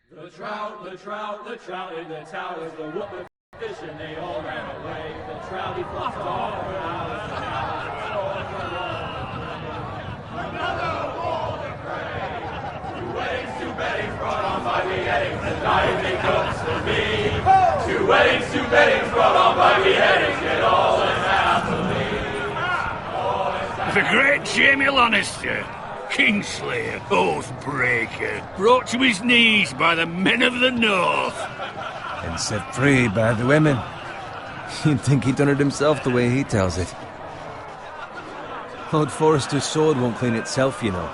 The trout in the towers, the whoop the fish and they all ran away. The trout he flopped off when I was another war to pray. Two weddings brought on by beheadings, the night they cooks for me. Two weddings brought on by beheadings, yet all is happily. The great Jamie Lannister, Kingslayer, Oathbreaker, brought to his knees by the men of the North. And set free by the women. You'd think he'd done it himself the way he tells it. Lord Forrester's sword won't clean itself, you know.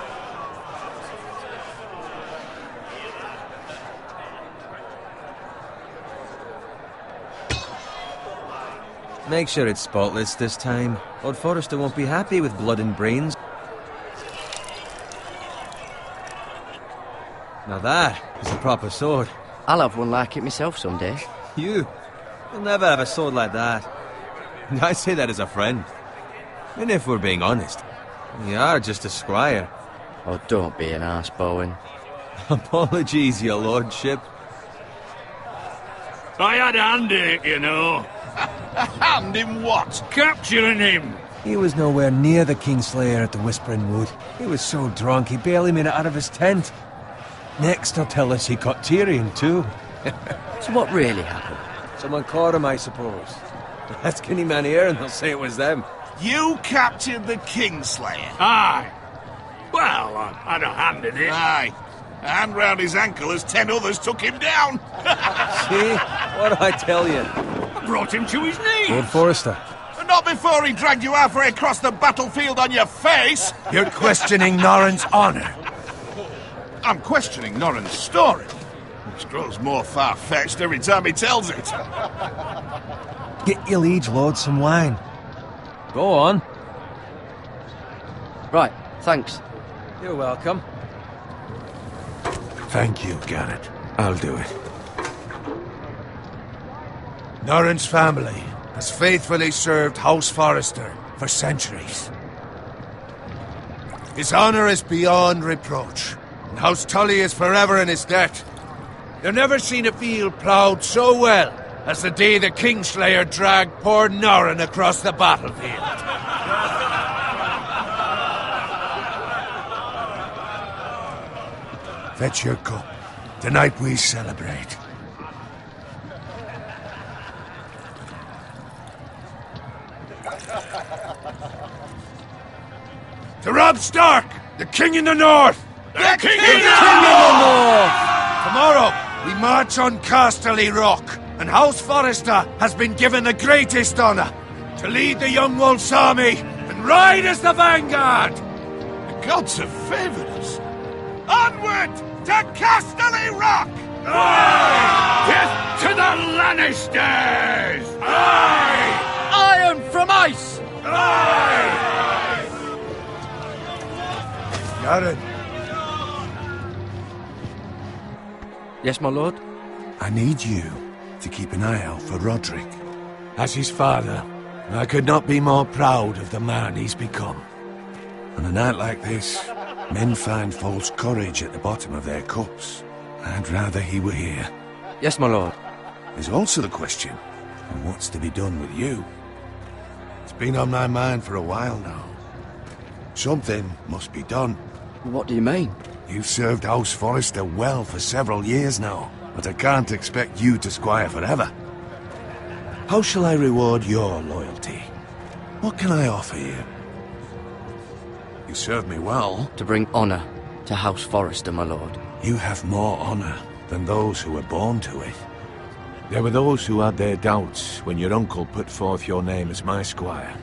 Make sure it's spotless this time. Lord Forrester won't be happy with blood and brains. Now that is a proper sword. I'll have one like it myself someday. You'll never have a sword like that. I say that as a friend. And if we're being honest, you are just a squire. Oh, don't be an arse, Bowen. Apologies, your lordship. I had a hand in it, you know. A hand in what? Capturing him. He was nowhere near the Kingslayer at the Whispering Wood. He was so drunk he barely made it out of his tent. Next he'll tell us he caught Tyrion too. So what really happened? Someone caught him, I suppose. Ask any man here and they'll say it was them. You captured the Kingslayer? Aye. Well, I had a hand in it. Aye. A hand round his ankle as 10 others took him down. See? What do I tell you? I brought him to his knees. Lord Forrester. But not before he dragged you halfway across the battlefield on your face. You're questioning Norrin's honor. I'm questioning Norrin's story, which grows more far-fetched every time he tells it. Get your liege lord some wine. Go on. Right, thanks. You're welcome. Thank you, Garrett. I'll do it. Norrin's family has faithfully served House Forrester for centuries. His honor is beyond reproach, and House Tully is forever in his debt. They've never seen a field ploughed so well as the day the Kingslayer dragged poor Norrin across the battlefield. Fetch your cup. Tonight we celebrate. To Robb Stark, the King in the North! The King in the North! Tomorrow, we march on Casterly Rock, and House Forrester has been given the greatest honor to lead the Young Wolf's army and ride as the vanguard! The gods have favored us. Onward to Casterly Rock! Aye! Death to the Lannisters! Aye! Iron from ice! Aye! Garrett, Yes, my lord? I need you to keep an eye out for Roderick. As his father, I could not be more proud of the man he's become. On a night like this, men find false courage at the bottom of their cups. I'd rather he were here. Yes, my lord. There's also the question of what's to be done with you. It's been on my mind for a while now. Something must be done. What do you mean? You've served House Forrester well for several years now, but I can't expect you to squire forever. How shall I reward your loyalty? What can I offer you? You served me well. To bring honor to House Forrester, my lord. You have more honor than those who were born to it. There were those who had their doubts when your uncle put forth your name as my squire.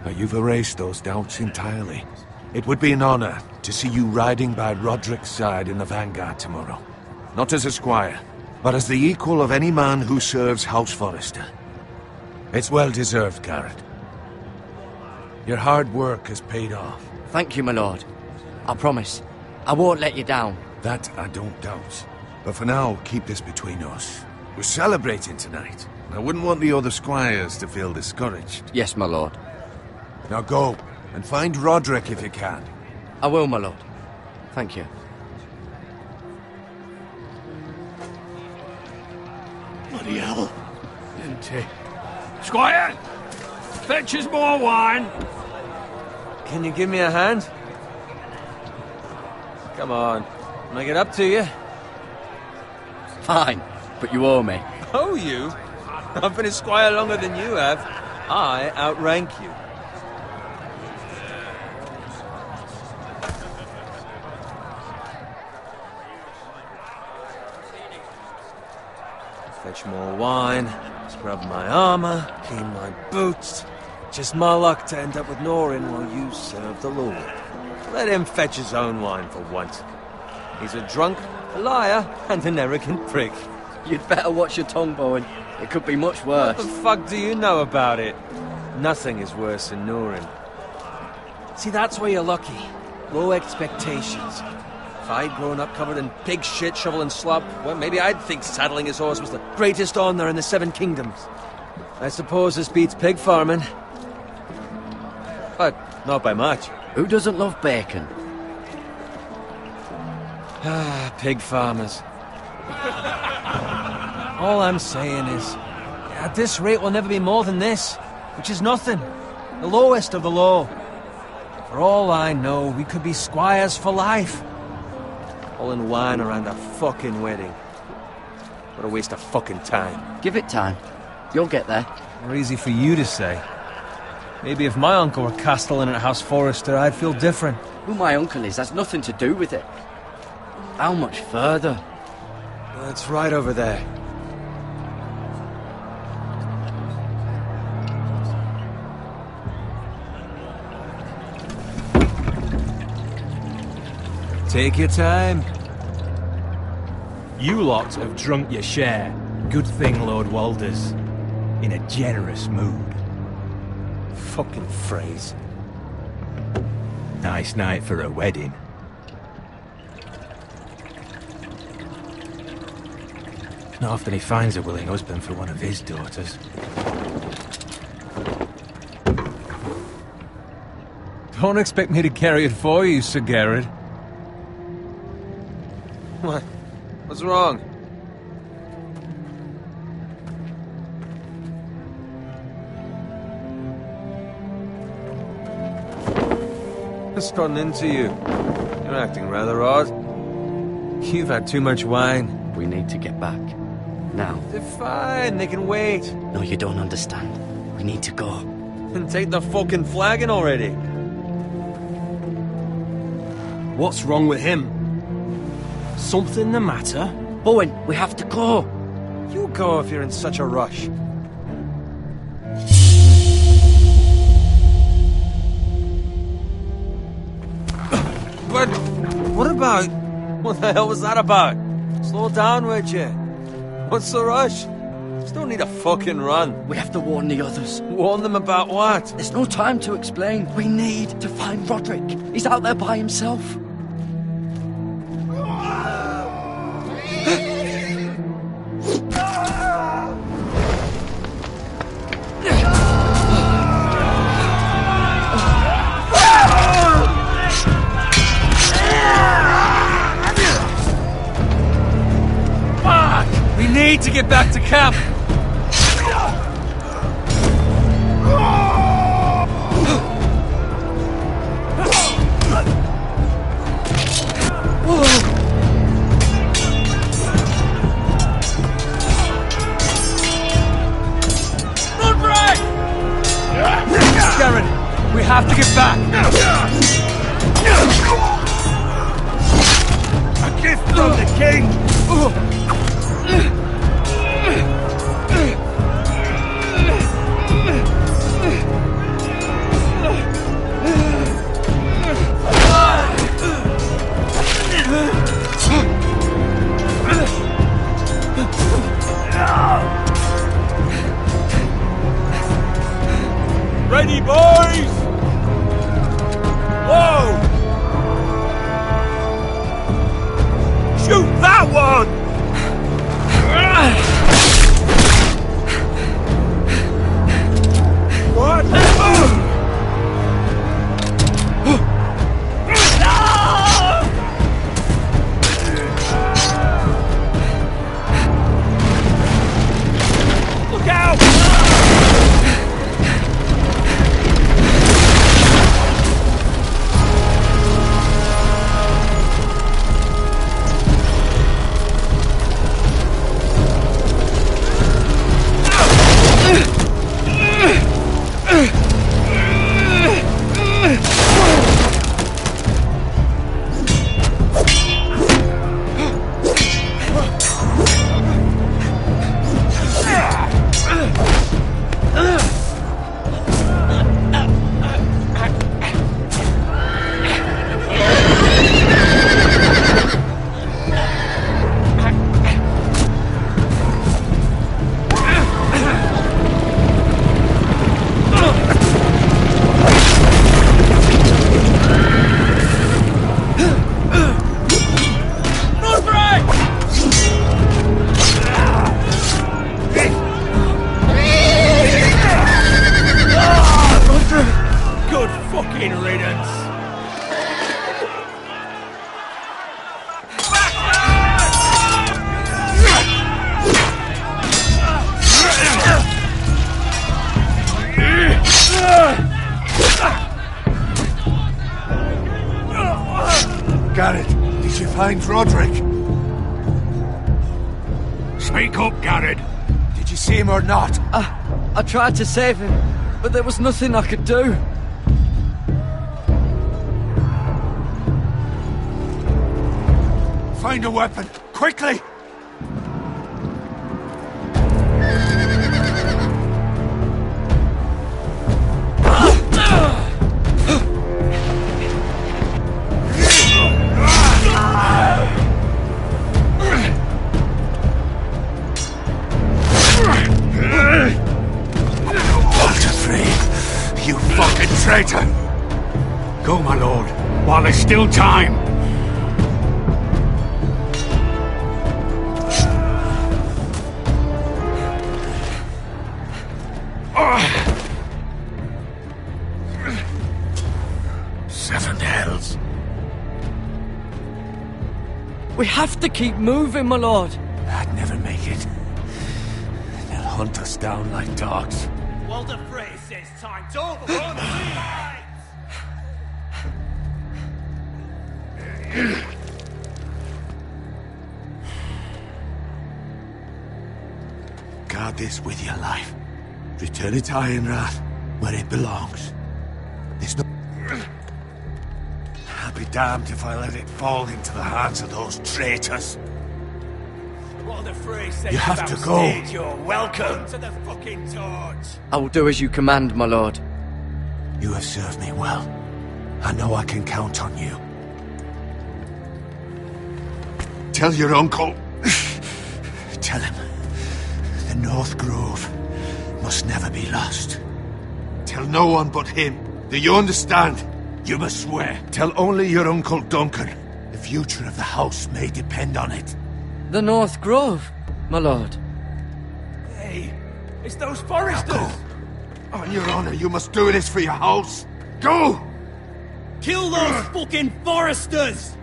But you've erased those doubts entirely. It would be an honor to see you riding by Roderick's side in the vanguard tomorrow. Not as a squire, but as the equal of any man who serves House Forrester. It's well deserved, Garrett. Your hard work has paid off. Thank you, my lord. I promise. I won't let you down. That I don't doubt. But for now, keep this between us. We're celebrating tonight. I wouldn't want the other squires to feel discouraged. Yes, my lord. Now go, and find Roderick if you can. I will, my lord. Thank you. Bloody hell. Empty. Squire! Fetch us more wine! Can you give me a hand? Come on. Can I get up to you? Fine, but you owe me. Oh, you? I've been a squire longer than you have. I outrank you. Fetch more wine, scrub my armor, clean my boots. Just my luck to end up with Norin while you serve the Lord. Let him fetch his own wine for once. He's a drunk, a liar, and an arrogant prick. You'd better watch your tongue, Bowen. It could be much worse. What the fuck do you know about it? Nothing is worse than Norin. See, that's where you're lucky. Low expectations. If I'd grown up covered in pig shit, shovel and slop, well, maybe I'd think saddling his horse was the greatest honor in the Seven Kingdoms. I suppose this beats pig farming. But not by much. Who doesn't love bacon? Ah, pig farmers. All I'm saying is, at this rate we'll never be more than this, which is nothing. The lowest of the low. For all I know, we could be squires for life. All in wine around a fucking wedding. What a waste of fucking time. Give it time. You'll get there. More easy for you to say. Maybe if my uncle were castellan at House Forrester, I'd feel different. Who my uncle is has nothing to do with it. How much further? It's right over there. Take your time. You lot have drunk your share. Good thing Lord Walder's in a generous mood. Fucking phrase. Nice night for a wedding. Not often he finds a willing husband for one of his daughters. Don't expect me to carry it for you, Sir Garrett. What? What's wrong? What's gotten into you? You're acting rather odd. You've had too much wine. We need to get back. Now. They're fine, they can wait. No, you don't understand. We need to go. And take the fucking flagon already. What's wrong with him? Something the matter? Bowen, we have to go. You go if you're in such a rush. But what about... What the hell was that about? Slow down, would you? What's the rush? Just don't need a fucking run. We have to warn the others. Warn them about what? There's no time to explain. We need to find Roderick. He's out there by himself. We need to get back to camp. Garen, we have to get back. A gift from the king! Ready, boys! Whoa! Shoot that one! What? find Roderick? Speak up, Garrett. Did you see him or not? I tried to save him, but there was nothing I could do. Find a weapon, quickly! You fucking traitor! Go, my lord, while there's still time. Seven hells. We have to keep moving, my lord. I'd never make it. They'll hunt us down like dogs. Walder Frey says time's over. Run, Guard this with your life. Return it to Ironrath, where it belongs. There's no... I'll be damned if I let it fall into the hands of those traitors. Walder Frey says You have to go. You're welcome to the fucking torch. I will do as you command, my lord. You have served me well. I know I can count on you. Tell your uncle... Tell him... The North Grove must never be lost. Tell no one but him. Do you understand? You must swear. Tell only your Uncle Duncan. The future of the house may depend on it. The North Grove, my lord. Hey, it's those foresters. Now go. On your honor, you must do this for your house. Go! Kill those fucking foresters!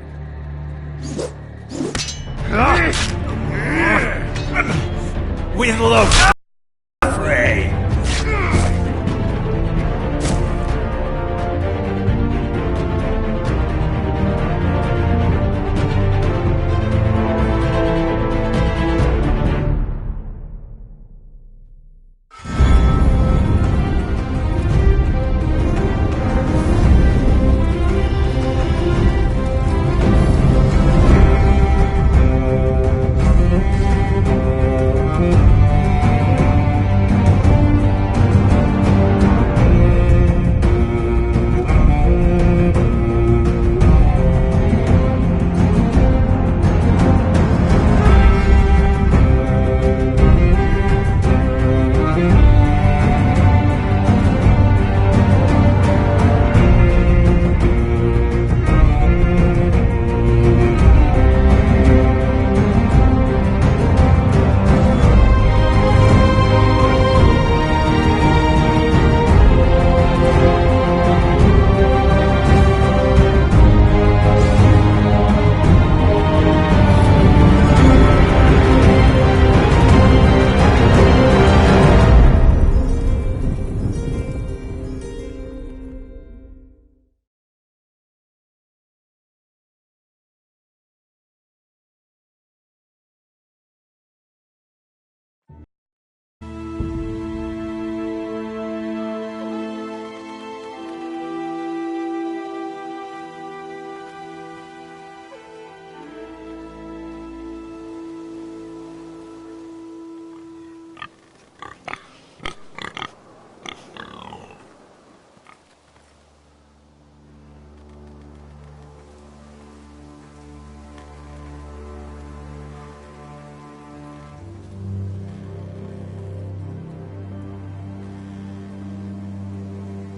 Whittle of Frey!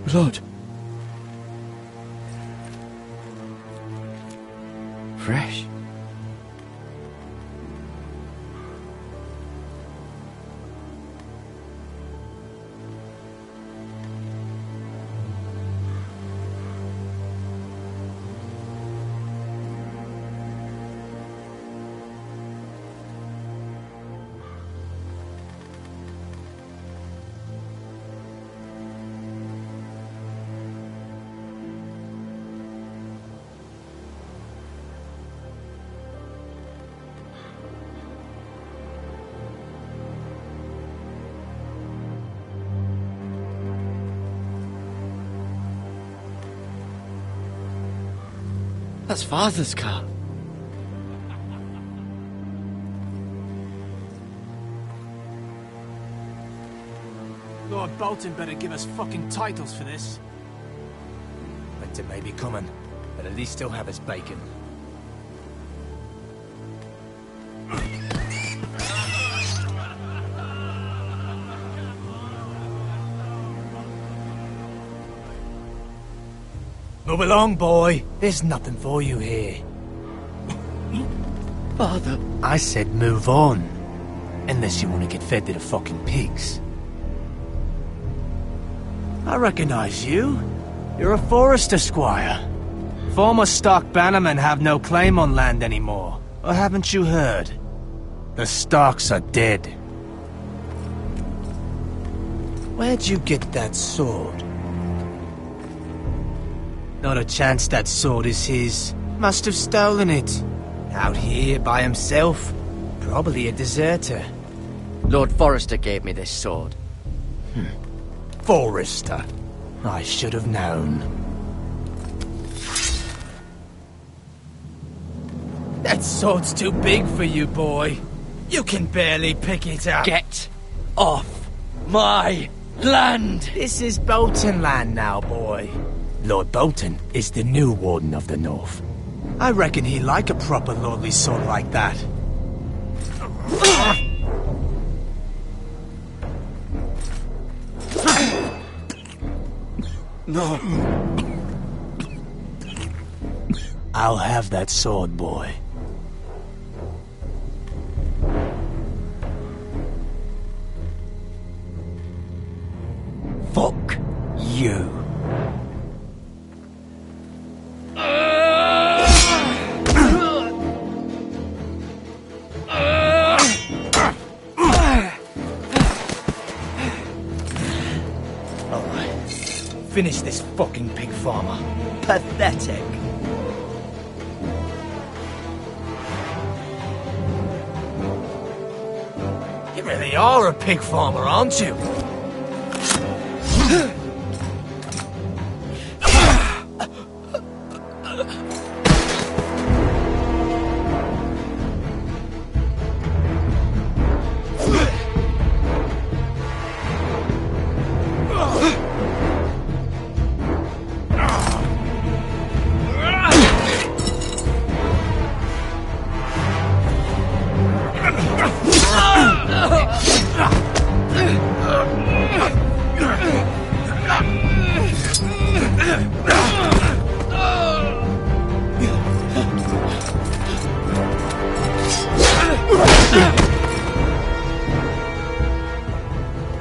Blood. Fresh. That's Father's car. Lord Bolton better give us fucking titles for this. Winter may be coming, but at least he'll have his bacon. Move along, boy. There's nothing for you here. Father. I said move on. Unless you want to get fed to the fucking pigs. I recognize you. You're a Forester squire. Former Stark bannermen have no claim on land anymore. Or haven't you heard? The Starks are dead. Where'd you get that sword? Not a chance that sword is his. Must have stolen it. Out here by himself. Probably a deserter. Lord Forrester gave me this sword. Forester. I should have known. That sword's too big for you, boy. You can barely pick it up. Get off my land! This is Bolton land now, boy. Lord Bolton is the new Warden of the North. I reckon he'd like a proper lordly sword like that. No. I'll have that sword, boy. Fuck you. Finish this fucking pig farmer. Pathetic. You really are a pig farmer, aren't you?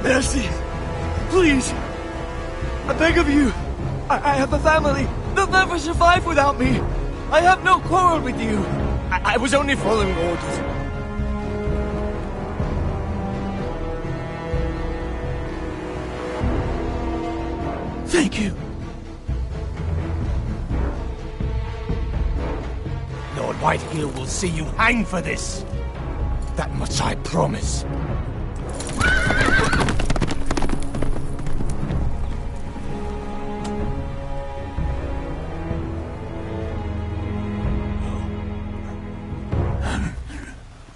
Mercy! Please! I beg of you! I have a family! They'll never survive without me! I have no quarrel with you! I was only following orders. Thank you! Lord Whitehill will see you hang for this. That much I promise.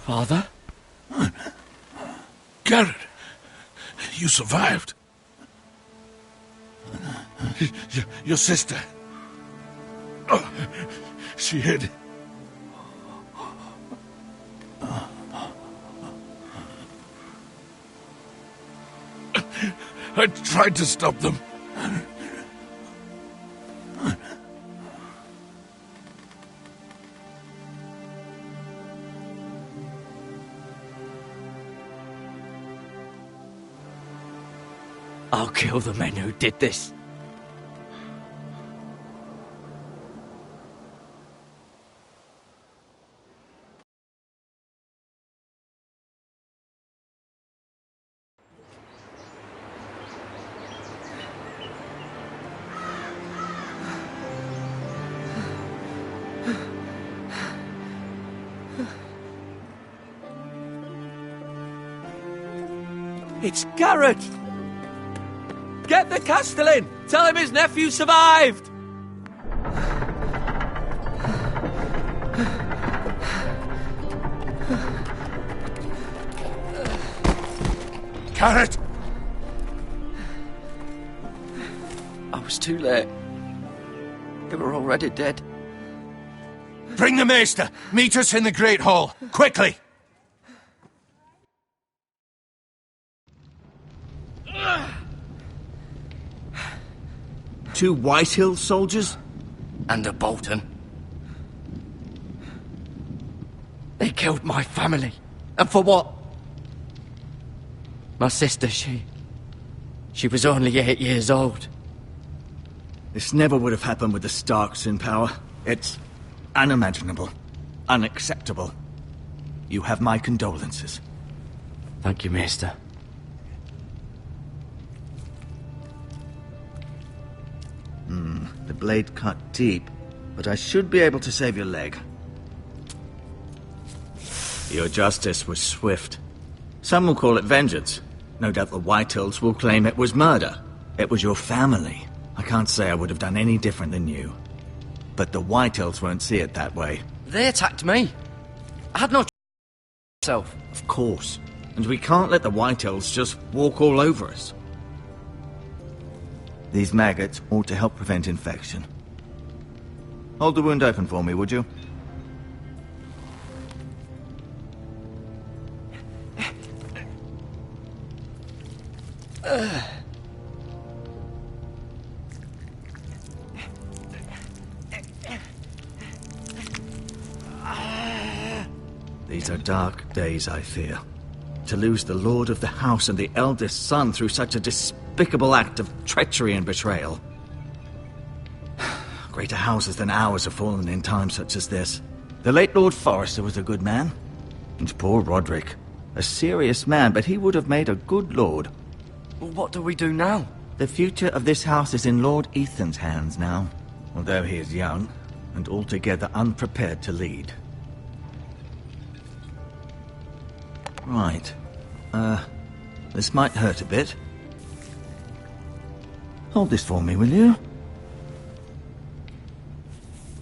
Father? Garrett, you survived. Your sister. Oh, she hid. I tried to stop them. I'll kill the men who did this. It's Garrett! Get the Castellan! Tell him his nephew survived! Carrot! I was too late. They were already dead. Bring the maester! Meet us in the Great Hall! Quickly! Two Whitehill soldiers? And a Bolton. They killed my family. And for what? My sister, she was only 8 years old. This never would have happened with the Starks in power. It's unimaginable. Unacceptable. You have my condolences. Thank you, Maester. The blade cut deep, but I should be able to save your leg. Your justice was swift. Some will call it vengeance. No doubt the Whitehills will claim it was murder. It was your family. I can't say I would have done any different than you. But the Whitehills won't see it that way. They attacked me. I had no myself. Of course. And we can't let the Whitehills just walk all over us. These maggots ought to help prevent infection. Hold the wound open for me, would you? These are dark days, I fear. To lose the lord of the house and the eldest son through such a despicable act of treachery and betrayal. Greater houses than ours have fallen in times such as this. The late Lord Forrester was a good man. And poor Roderick. A serious man, but he would have made a good lord. Well, what do we do now? The future of this house is in Lord Ethan's hands now. Although he is young, and altogether unprepared to lead. Right. This might hurt a bit. Hold this for me, will you?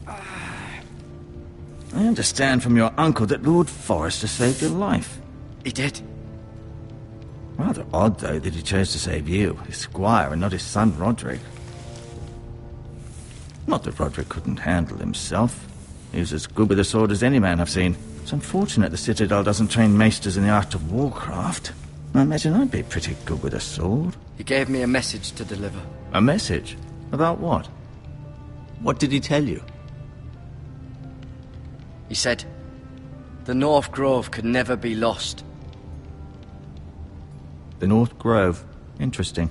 I understand from your uncle that Lord Forrester saved your life. He did. Rather odd, though, that he chose to save you, his squire, and not his son Roderick. Not that Roderick couldn't handle himself. He was as good with a sword as any man I've seen. It's unfortunate the Citadel doesn't train maesters in the art of warcraft. I imagine I'd be pretty good with a sword. He gave me a message to deliver. A message? About what? What did he tell you? He said, the North Grove could never be lost. The North Grove. Interesting.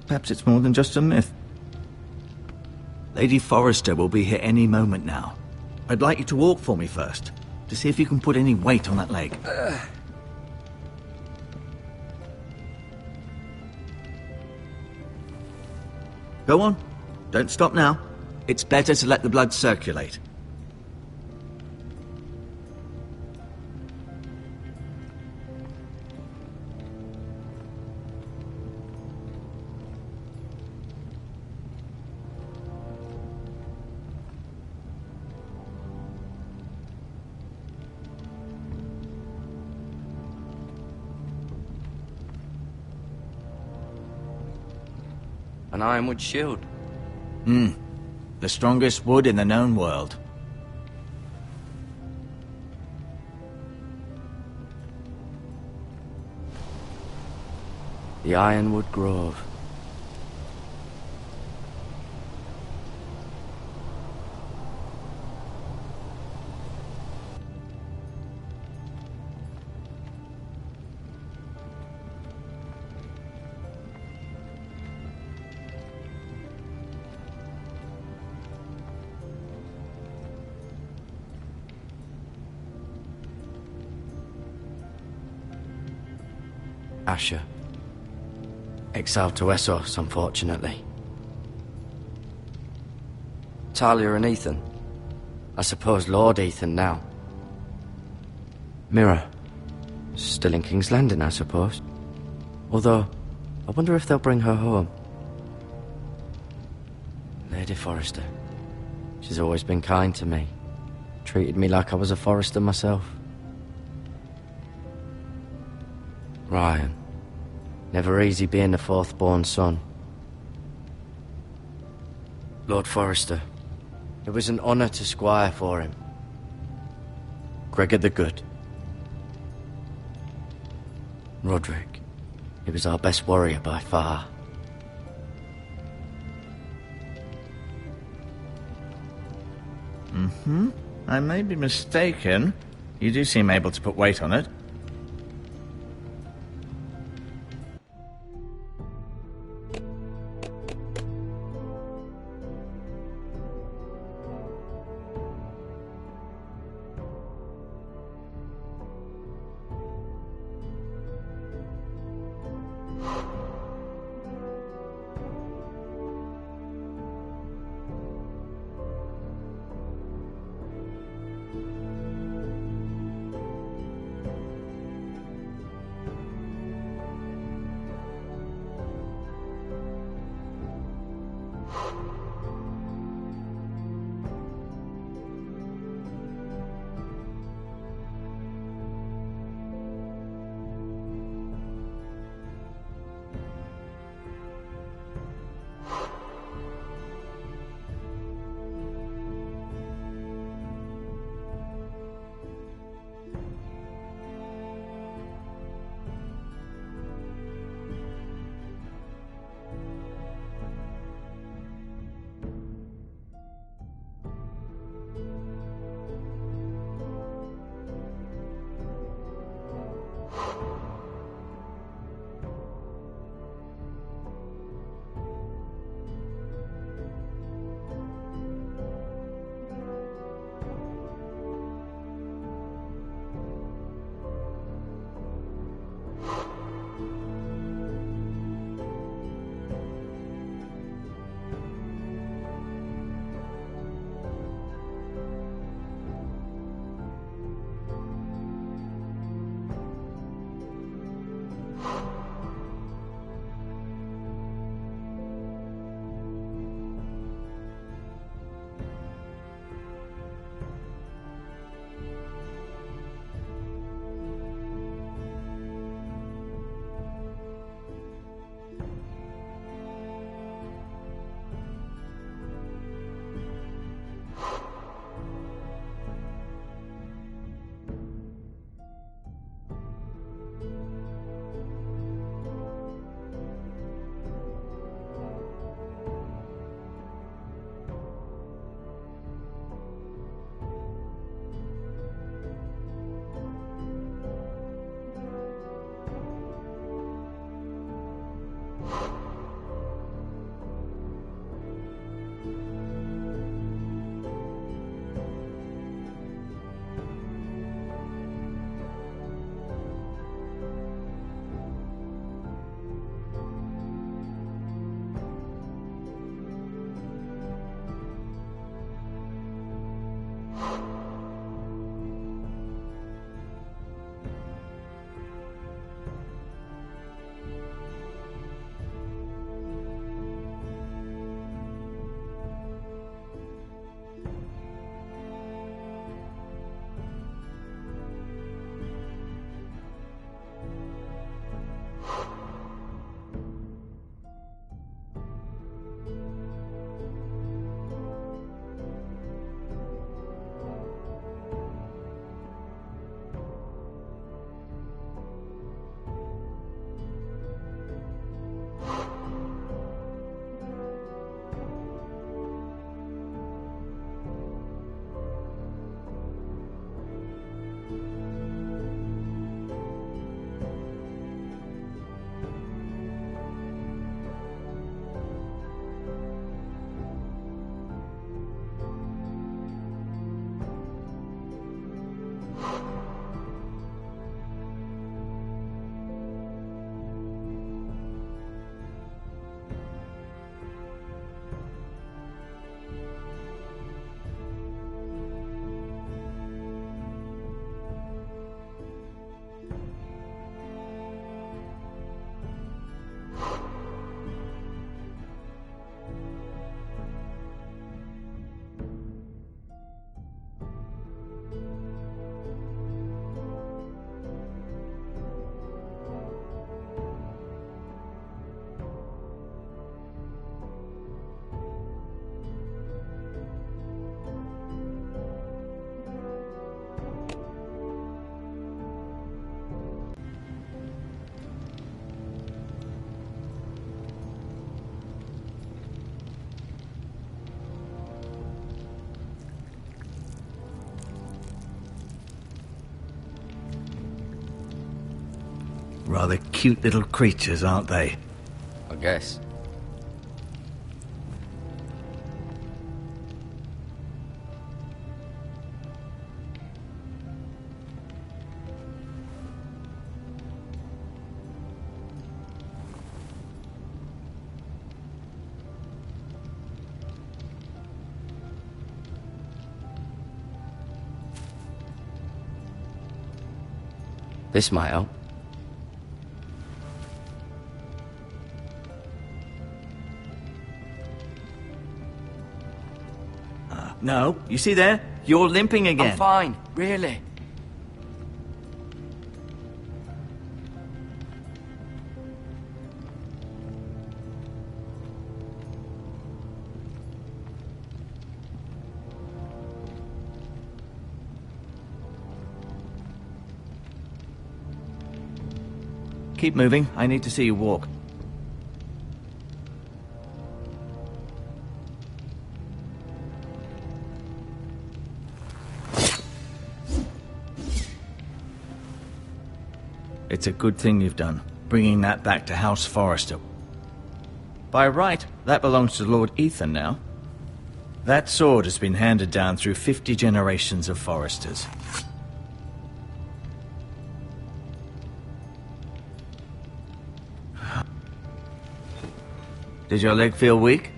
Perhaps it's more than just a myth. Lady Forrester will be here any moment now. I'd like you to walk for me first, to see if you can put any weight on that leg. Go on. Don't stop now. It's better to let the blood circulate. An ironwood shield. The strongest wood in the known world. The Ironwood Grove. Asher. Exiled to Essos, unfortunately. Talia and Ethan. I suppose Lord Ethan now. Mira. Still in King's Landing, I suppose. Although, I wonder if they'll bring her home. Lady Forrester. She's always been kind to me. Treated me like I was a Forrester myself. Ryan. Never easy being the fourth-born son. Lord Forrester, it was an honor to squire for him. Gregor the Good. Roderick, he was our best warrior by far. I may be mistaken. You do seem able to put weight on it. Rather cute little creatures, aren't they? I guess. This might help. No, you see there? You're limping again. I'm fine, really. Keep moving. I need to see you walk. It's a good thing you've done, bringing that back to House Forrester. By right, that belongs to Lord Ethan now. That sword has been handed down through 50 generations of Forresters. Did your leg feel weak?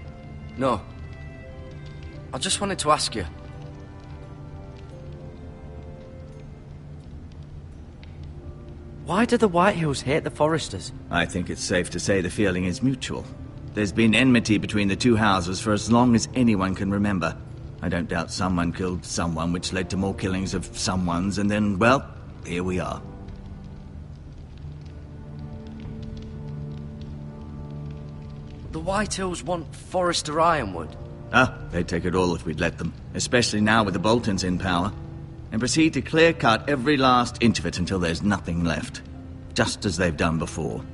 No. I just wanted to ask you. Why do the Whitehills hate the Forresters? I think it's safe to say the feeling is mutual. There's been enmity between the two houses for as long as anyone can remember. I don't doubt someone killed someone, which led to more killings of someones, and then, well, here we are. The Whitehills want Forrester Ironwood. Ah, they'd take it all if we'd let them, especially now with the Boltons in power, and proceed to clear-cut every last inch of it until there's nothing left, just as they've done before.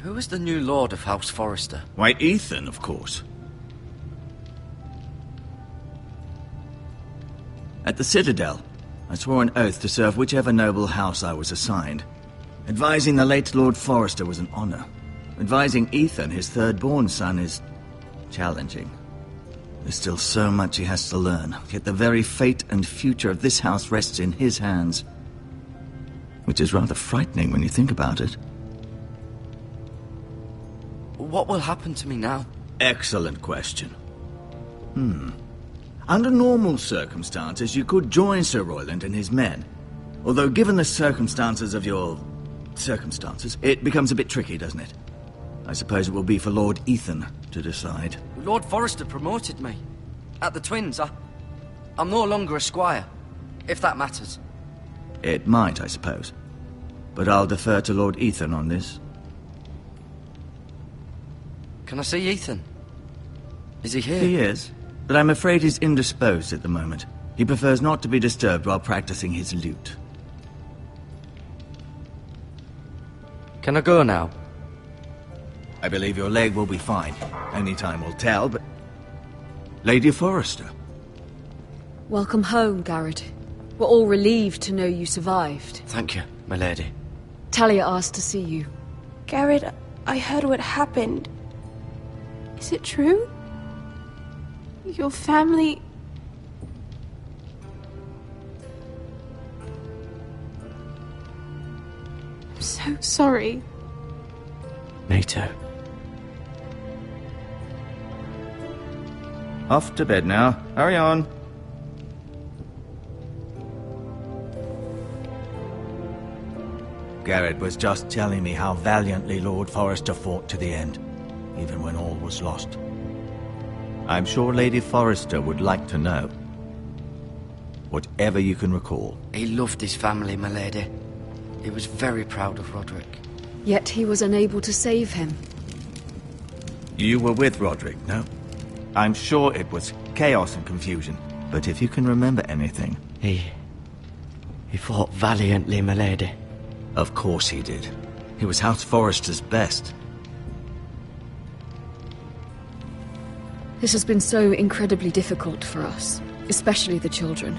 Who is the new Lord of House Forrester? Why, Ethan, of course. At the Citadel, I swore an oath to serve whichever noble house I was assigned. Advising the late Lord Forrester was an honor. Advising Ethan, his third-born son, is challenging. There's still so much he has to learn, yet the very fate and future of this house rests in his hands. Which is rather frightening when you think about it. What will happen to me now? Excellent question. Under normal circumstances, you could join Sir Royland and his men. Although given the circumstances of your circumstances, it becomes a bit tricky, doesn't it? I suppose it will be for Lord Ethan to decide. Lord Forrester promoted me. At the Twins, I'm no longer a squire, if that matters. It might, I suppose. But I'll defer to Lord Ethan on this. Can I see Ethan? Is he here? He is, but I'm afraid he's indisposed at the moment. He prefers not to be disturbed while practicing his lute. Can I go now? I believe your leg will be fine. Only time will tell, but... Lady Forrester. Welcome home, Garrett. We're all relieved to know you survived. Thank you, my lady. Talia asked to see you. Garrett, I heard what happened. Is it true? Your family... I'm so sorry. Me too. Off to bed now. Hurry on. Garrett was just telling me how valiantly Lord Forrester fought to the end, even when all was lost. I'm sure Lady Forrester would like to know. Whatever you can recall. He loved his family, my lady. He was very proud of Roderick. Yet he was unable to save him. You were with Roderick, no? I'm sure it was chaos and confusion, but if you can remember anything... He fought valiantly, my lady. Of course he did. He was House Forrester's best. This has been so incredibly difficult for us, especially the children.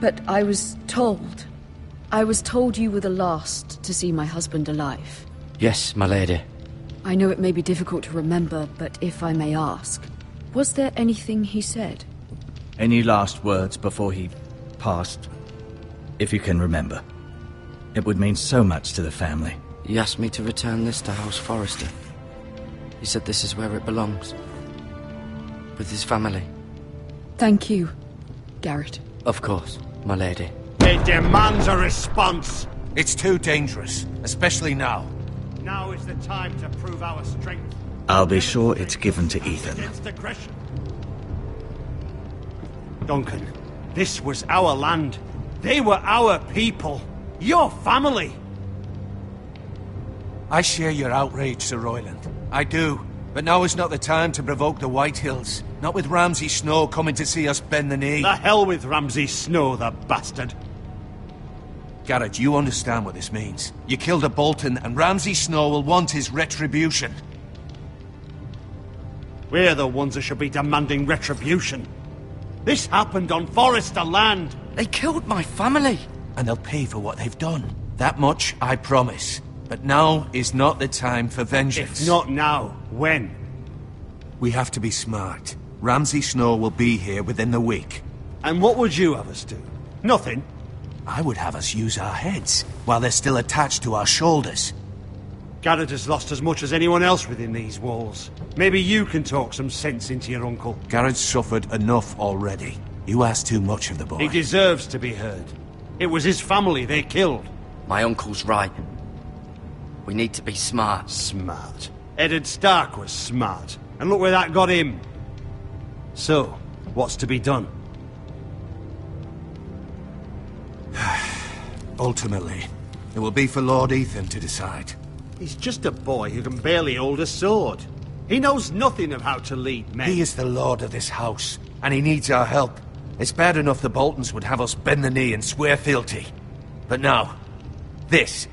But I was told... I was told you were the last to see my husband alive. Yes, my lady. I know it may be difficult to remember, but if I may ask, was there anything he said? Any last words before he passed? If you can remember. It would mean so much to the family. He asked me to return this to House Forrester. He said this is where it belongs. With his family. Thank you, Garrett. Of course, my lady. It demands a response. It's too dangerous, especially now. Now is the time to prove our strength. I'll be sure it's given to Ethan. Against aggression. Duncan, this was our land. They were our people. Your family. I share your outrage, Sir Royland. I do. But now is not the time to provoke the Whitehills. Not with Ramsay Snow coming to see us bend the knee. The hell with Ramsay Snow, the bastard. Garrett, you understand what this means. You killed a Bolton, and Ramsay Snow will want his retribution. We're the ones that should be demanding retribution. This happened on Forrester land. They killed my family. And they'll pay for what they've done. That much, I promise. But now is not the time for vengeance. If not now, when? We have to be smart. Ramsay Snow will be here within the week. And what would you have us do? Nothing? I would have us use our heads, while they're still attached to our shoulders. Garrett has lost as much as anyone else within these walls. Maybe you can talk some sense into your uncle. Garrett's suffered enough already. You ask too much of the boy. He deserves to be heard. It was his family they killed. My uncle's right. We need to be smart. Smart. Eddard Stark was smart. And look where that got him. So, what's to be done? Ultimately, it will be for Lord Ethan to decide. He's just a boy who can barely hold a sword. He knows nothing of how to lead men. He is the lord of this house, and he needs our help. It's bad enough the Boltons would have us bend the knee and swear fealty. But now, this.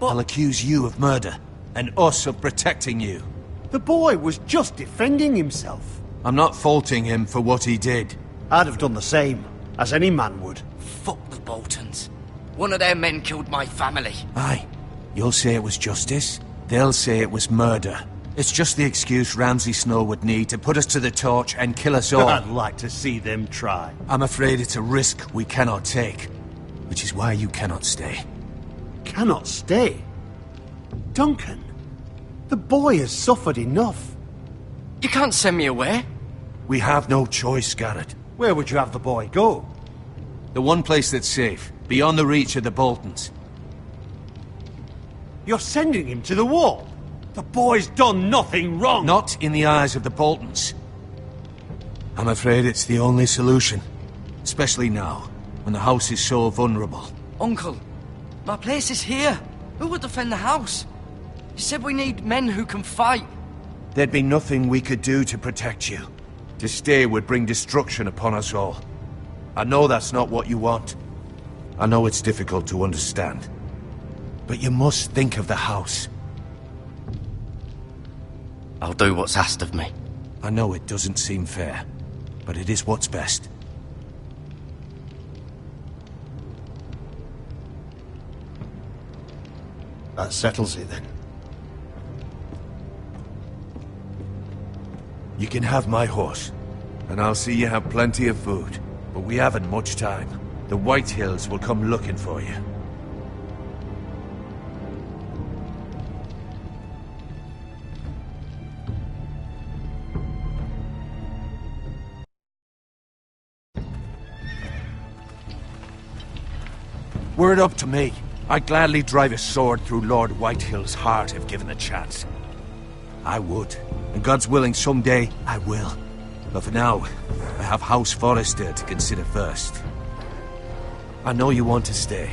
I'll accuse you of murder, and us of protecting you. The boy was just defending himself. I'm not faulting him for what he did. I'd have done the same, as any man would. Fuck the Boltons. One of their men killed my family. Aye. You'll say it was justice. They'll say it was murder. It's just the excuse Ramsay Snow would need to put us to the torch and kill us all. I'd like to see them try. I'm afraid it's a risk we cannot take. Which is why you cannot stay. Cannot stay? Duncan, the boy has suffered enough. You can't send me away. We have no choice, Garrett. Where would you have the boy go? The one place that's safe, beyond the reach of the Boltons. You're sending him to the wall? The boy's done nothing wrong! Not in the eyes of the Boltons. I'm afraid it's the only solution. Especially now, when the house is so vulnerable. Uncle, my place is here. Who would defend the house? You said we need men who can fight. There'd be nothing we could do to protect you. To stay would bring destruction upon us all. I know that's not what you want. I know it's difficult to understand. But you must think of the house. I'll do what's asked of me. I know it doesn't seem fair, but it is what's best. That settles it, then. You can have my horse, and I'll see you have plenty of food. But we haven't much time. The Whitehills will come looking for you. Were it up to me, I'd gladly drive a sword through Lord Whitehill's heart if given the chance. I would, and God's willing someday I will. But for now, I have House Forrester to consider first. I know you want to stay,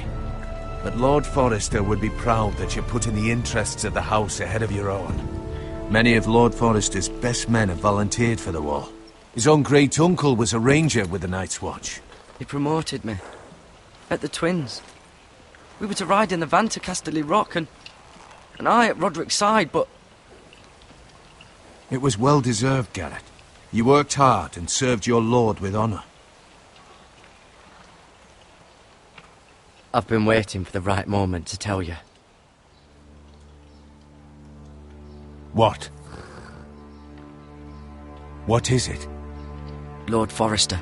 but Lord Forrester would be proud that you're putting the interests of the house ahead of your own. Many of Lord Forrester's best men have volunteered for the war. His own great-uncle was a ranger with the Night's Watch. He promoted me. At the Twins. We were to ride in the van to Casterly Rock, and I at Roderick's side, but... It was well-deserved, Garrett. You worked hard and served your lord with honor. I've been waiting for the right moment to tell you. What? What is it? Lord Forrester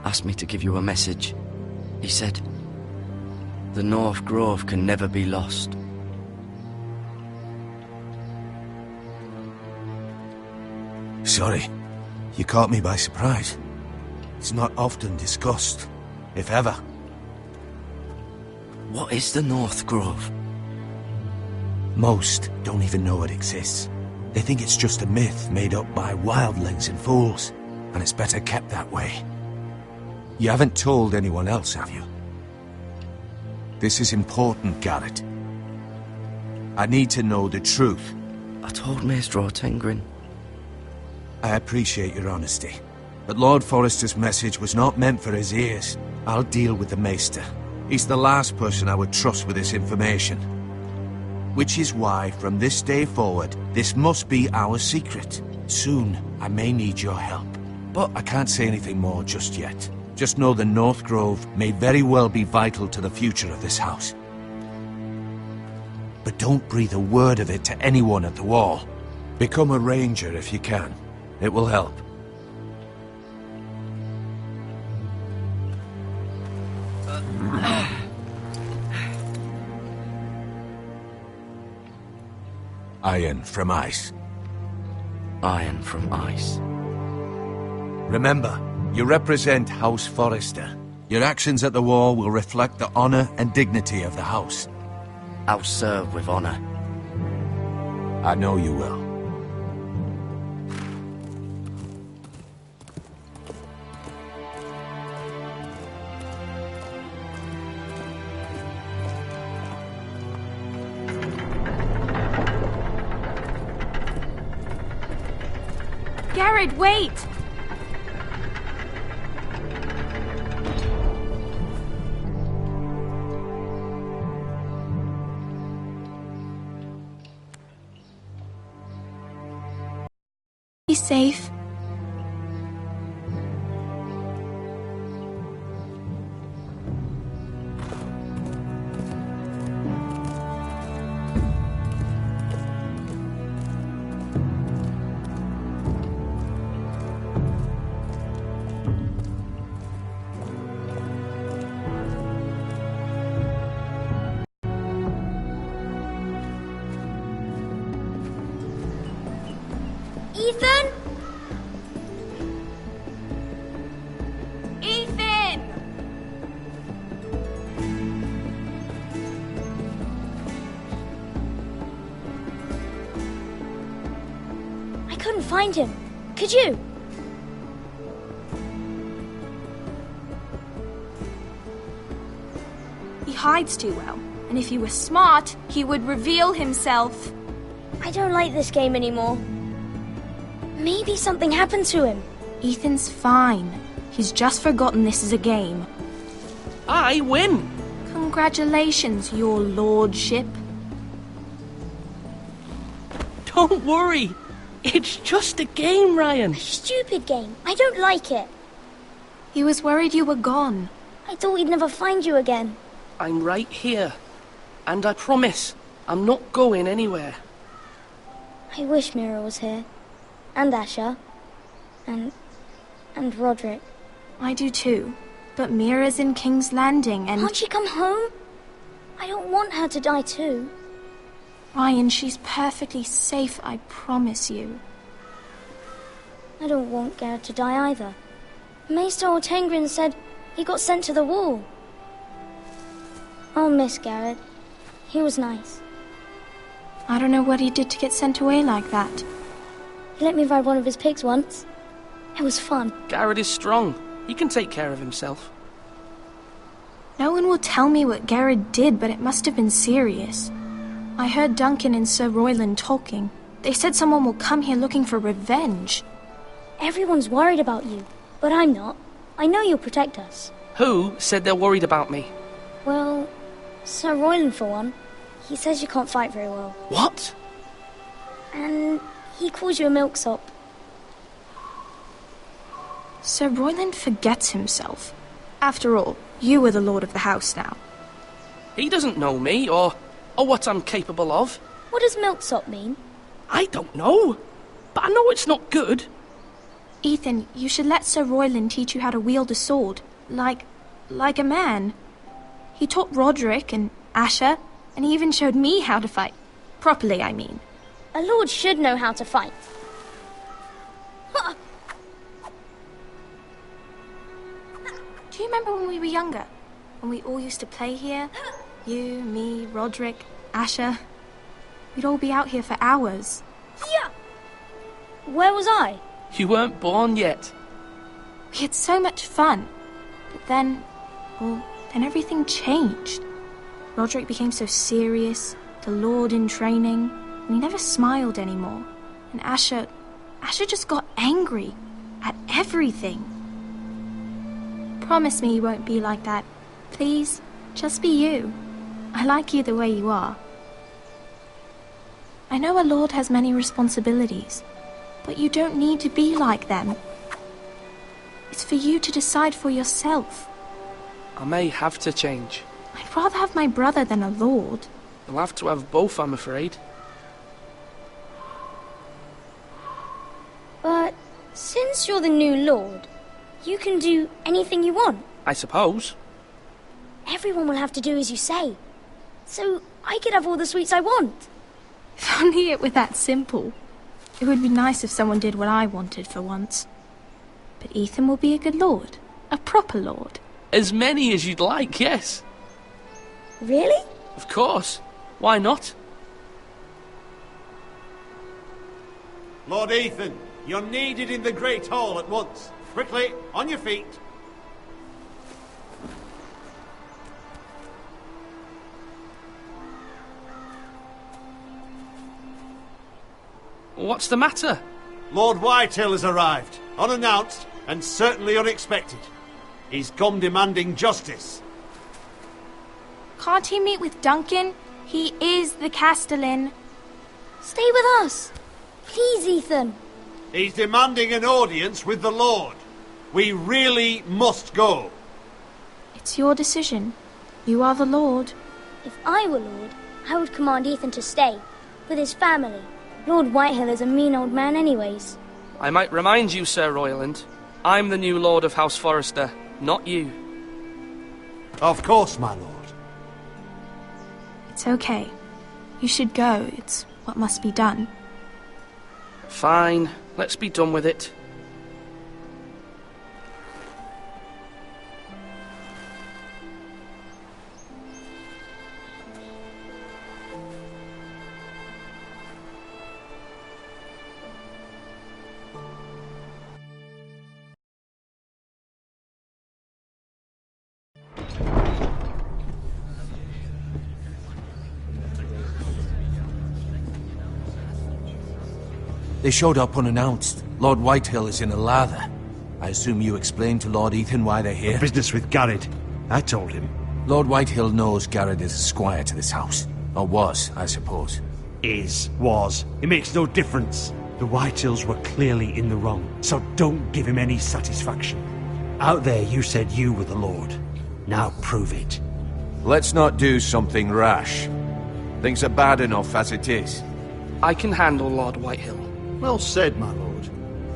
asked me to give you a message. He said, the North Grove can never be lost. Sorry, you caught me by surprise. It's not often discussed, if ever. What is the North Grove? Most don't even know it exists. They think it's just a myth made up by wildlings and fools, and it's better kept that way. You haven't told anyone else, have you? This is important, Garrett. I need to know the truth. I told Maester Ortengrin. I appreciate your honesty, but Lord Forrester's message was not meant for his ears. I'll deal with the Maester. He's the last person I would trust with this information. Which is why, from this day forward, this must be our secret. Soon, I may need your help. But I can't say anything more just yet. Just know the North Grove may very well be vital to the future of this house. But don't breathe a word of it to anyone at the Wall. Become a ranger if you can. It will help. Iron from ice. Iron from ice. Remember, you represent House Forrester. Your actions at the Wall will reflect the honor and dignity of the house. I'll serve with honor. I know you will. Garrett, wait! Be safe. Ethan? Ethan! I couldn't find him. Could you? He hides too well, and if he were smart, he would reveal himself. I don't like this game anymore. Maybe something happened to him. Ethan's fine. He's just forgotten this is a game. I win! Congratulations, your lordship. Don't worry. It's just a game, Ryan. A stupid game. I don't like it. He was worried you were gone. I thought we'd never find you again. I'm right here. And I promise, I'm not going anywhere. I wish Mira was here. And Asher. And Roderick. I do too. But Mira's in King's Landing and... Can't she come home? I don't want her to die too. Ryan, she's perfectly safe, I promise you. I don't want Garrett to die either. Maester Ortengrin said he got sent to the Wall. I'll miss Garrett. He was nice. I don't know what he did to get sent away like that. He let me ride one of his pigs once. It was fun. Garrett is strong. He can take care of himself. No one will tell me what Garrett did, but it must have been serious. I heard Duncan and Sir Royland talking. They said someone will come here looking for revenge. Everyone's worried about you, but I'm not. I know you'll protect us. Who said they're worried about me? Well, Sir Royland for one. He says you can't fight very well. What? And he calls you a milksop. Sir Royland forgets himself. After all, you are the lord of the house now. He doesn't know me, or what I'm capable of. What does milksop mean? I don't know, but I know it's not good. Ethan, you should let Sir Royland teach you how to wield a sword, like a man. He taught Roderick and Asher, and he even showed me how to fight. Properly, I mean. A lord should know how to fight. Do you remember when we were younger? When we all used to play here? You, me, Roderick, Asher. We'd all be out here for hours. Yeah! Where was I? You weren't born yet. We had so much fun. But then everything changed. Roderick became so serious, the Lord in training, and he never smiled anymore. And Asher just got angry at everything. Promise me you won't be like that. Please, just be you. I like you the way you are. I know a lord has many responsibilities, but you don't need to be like them. It's for you to decide for yourself. I may have to change. I'd rather have my brother than a lord. You'll have to have both, I'm afraid. But since you're the new lord, you can do anything you want. I suppose. Everyone will have to do as you say. So I could have all the sweets I want. If only it were that simple. It would be nice if someone did what I wanted for once. But Ethan will be a good lord. A proper lord. As many as you'd like, yes. Really? Of course. Why not? Lord Ethan, you're needed in the Great Hall at once. Quickly, on your feet. What's the matter? Lord Whitehill has arrived, unannounced and certainly unexpected. He's come demanding justice. Can't he meet with Duncan? He is the Castellan. Stay with us. Please, Ethan. He's demanding an audience with the Lord. We really must go. It's your decision. You are the Lord. If I were Lord, I would command Ethan to stay, with his family. Lord Whitehill is a mean old man anyways. I might remind you, Sir Royland, I'm the new Lord of House Forrester, not you. Of course, my lord. It's okay. You should go. It's what must be done. Fine. Let's be done with it. They showed up unannounced. Lord Whitehill is in a lather. I assume you explained to Lord Ethan why they're here? Business with Garrett. I told him. Lord Whitehill knows Garrett is a squire to this house. Or was, I suppose. Was. It makes no difference. The Whitehills were clearly in the wrong, so don't give him any satisfaction. Out there you said you were the Lord. Now prove it. Let's not do something rash. Things are bad enough as it is. I can handle Lord Whitehill. Well said, my lord.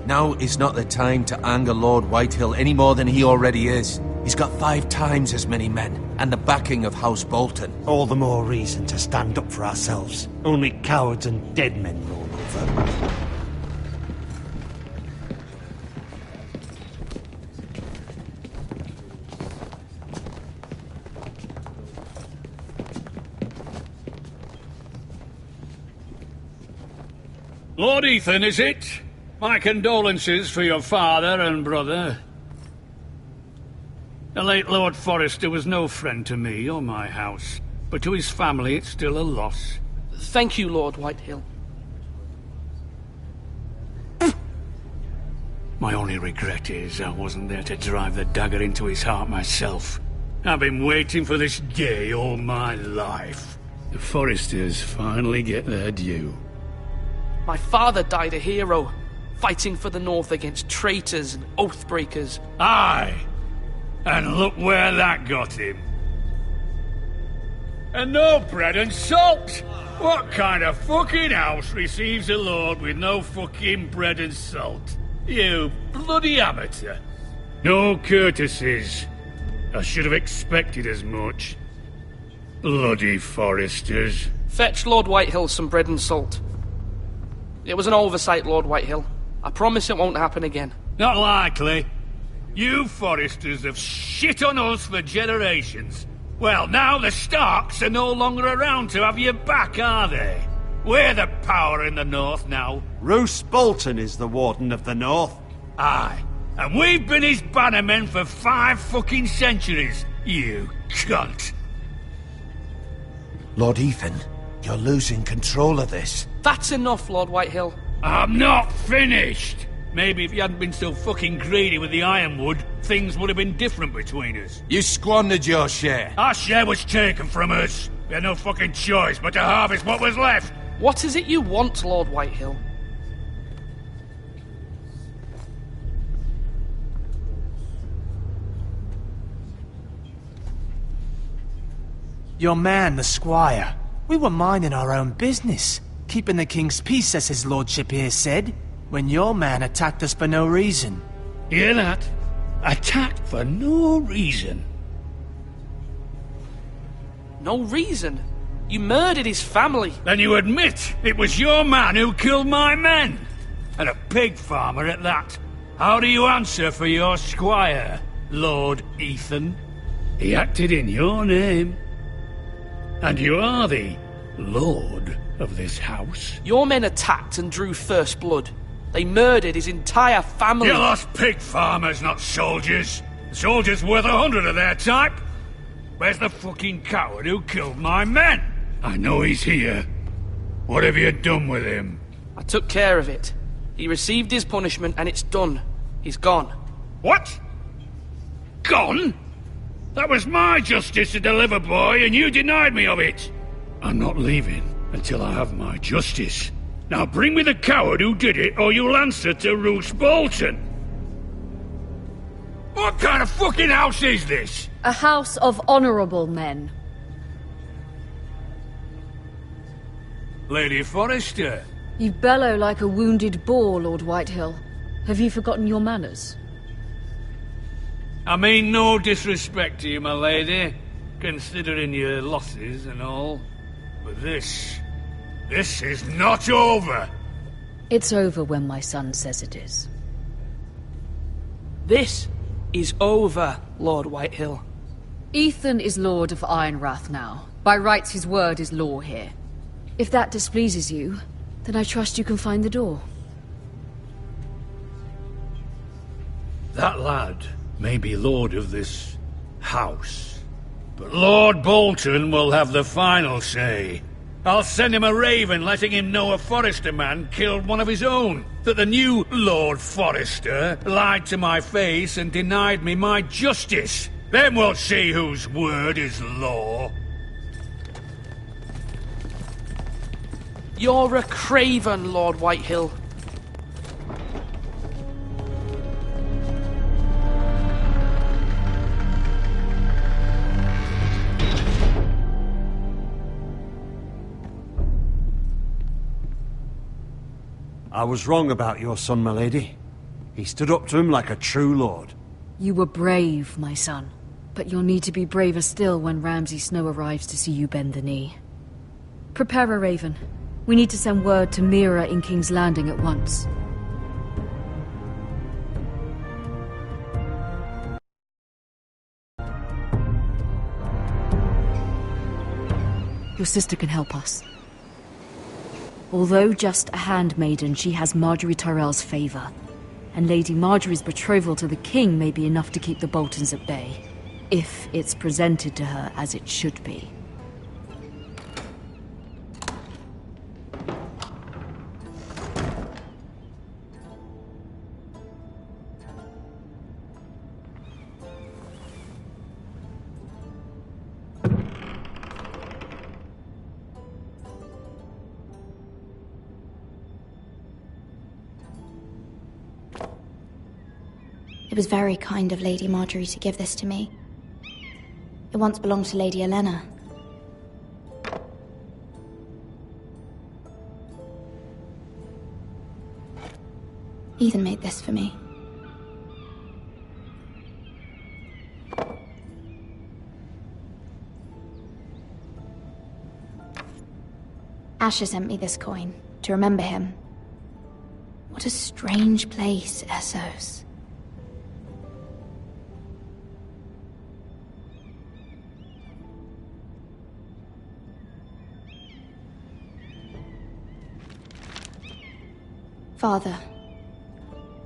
Now is not the time to anger Lord Whitehill any more than he already is. He's got 5 times as many men, and the backing of House Bolton. All the more reason to stand up for ourselves. Only cowards and dead men roll over. Lord Ethan, is it? My condolences for your father and brother. The late Lord Forrester was no friend to me or my house, but to his family it's still a loss. Thank you, Lord Whitehill. My only regret is I wasn't there to drive the dagger into his heart myself. I've been waiting for this day all my life. The Forresters finally get their due. My father died a hero, fighting for the North against traitors and oath-breakers. Aye! And look where that got him. And no bread and salt! What kind of fucking house receives a lord with no fucking bread and salt? You bloody amateur. No courtesies. I should have expected as much. Bloody Foresters. Fetch Lord Whitehill some bread and salt. It was an oversight, Lord Whitehill. I promise it won't happen again. Not likely. You Foresters have shit on us for generations. Well, now the Starks are no longer around to have you back, are they? We're the power in the north now. Roose Bolton is the Warden of the North. Aye. And we've been his bannermen for 5 fucking centuries, you cunt. Lord Ethan, you're losing control of this. That's enough, Lord Whitehill. I'm not finished! Maybe if you hadn't been so fucking greedy with the ironwood, things would have been different between us. You squandered your share. Our share was taken from us. We had no fucking choice but to harvest what was left. What is it you want, Lord Whitehill? Your man, the squire. We were minding our own business, keeping the king's peace, as his lordship here said, when your man attacked us for no reason. Hear that? Attacked for no reason. No reason? You murdered his family. Then you admit it was your man who killed my men. And a pig farmer at that. How do you answer for your squire, Lord Ethan? He acted in your name. And you are the lord of this house. Your men attacked and drew first blood. They murdered his entire family. You lost pig farmers, not soldiers. The soldiers worth 100 of their type. Where's the fucking coward who killed my men? I know he's here. What have you done with him? I took care of it. He received his punishment and it's done. He's gone. What? Gone? That was my justice to deliver, boy, and you denied me of it. I'm not leaving until I have my justice. Now bring me the coward who did it, or you'll answer to Roose Bolton. What kind of fucking house is this? A house of honourable men. Lady Forrester. You bellow like a wounded boar, Lord Whitehill. Have you forgotten your manners? I mean no disrespect to you, my lady, considering your losses and all. But this is not over. It's over when my son says it is. This is over, Lord Whitehill. Ethan is Lord of Ironrath now. By rights, his word is law here. If that displeases you, then I trust you can find the door. That lad may be lord of this house, but Lord Bolton will have the final say. I'll send him a raven letting him know a Forrester man killed one of his own, that the new Lord Forrester lied to my face and denied me my justice. Then we'll see whose word is law. You're a craven, Lord Whitehill. I was wrong about your son, my lady. He stood up to him like a true lord. You were brave, my son. But you'll need to be braver still when Ramsay Snow arrives to see you bend the knee. Prepare a raven. We need to send word to Mira in King's Landing at once. Your sister can help us. Although just a handmaiden, she has Marjorie Tyrell's favor. And Lady Marjorie's betrothal to the king may be enough to keep the Boltons at bay. If it's presented to her as it should be. It was very kind of Lady Marjorie to give this to me. It once belonged to Lady Elena. Ethan made this for me. Asher sent me this coin to remember him. What a strange place, Essos. Father,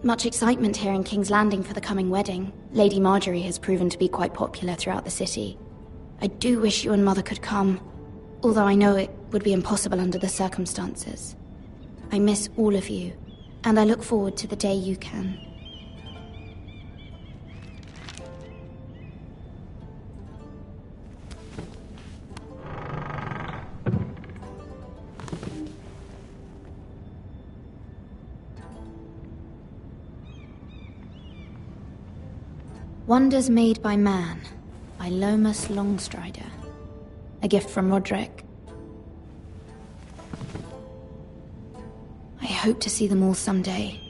much excitement here in King's Landing for the coming wedding. Lady Marjorie has proven to be quite popular throughout the city. I do wish you and Mother could come, although I know it would be impossible under the circumstances. I miss all of you, and I look forward to the day you can. Wonders Made by Man, by Lomas Longstrider. A gift from Roderick. I hope to see them all someday.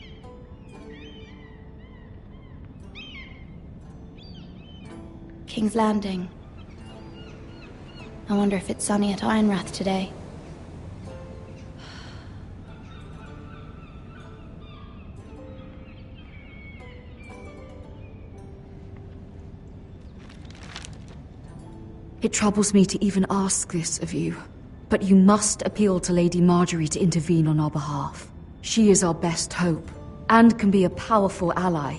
King's Landing. I wonder if it's sunny at Ironrath today. It troubles me to even ask this of you, but you must appeal to Lady Marjorie to intervene on our behalf. She is our best hope, and can be a powerful ally,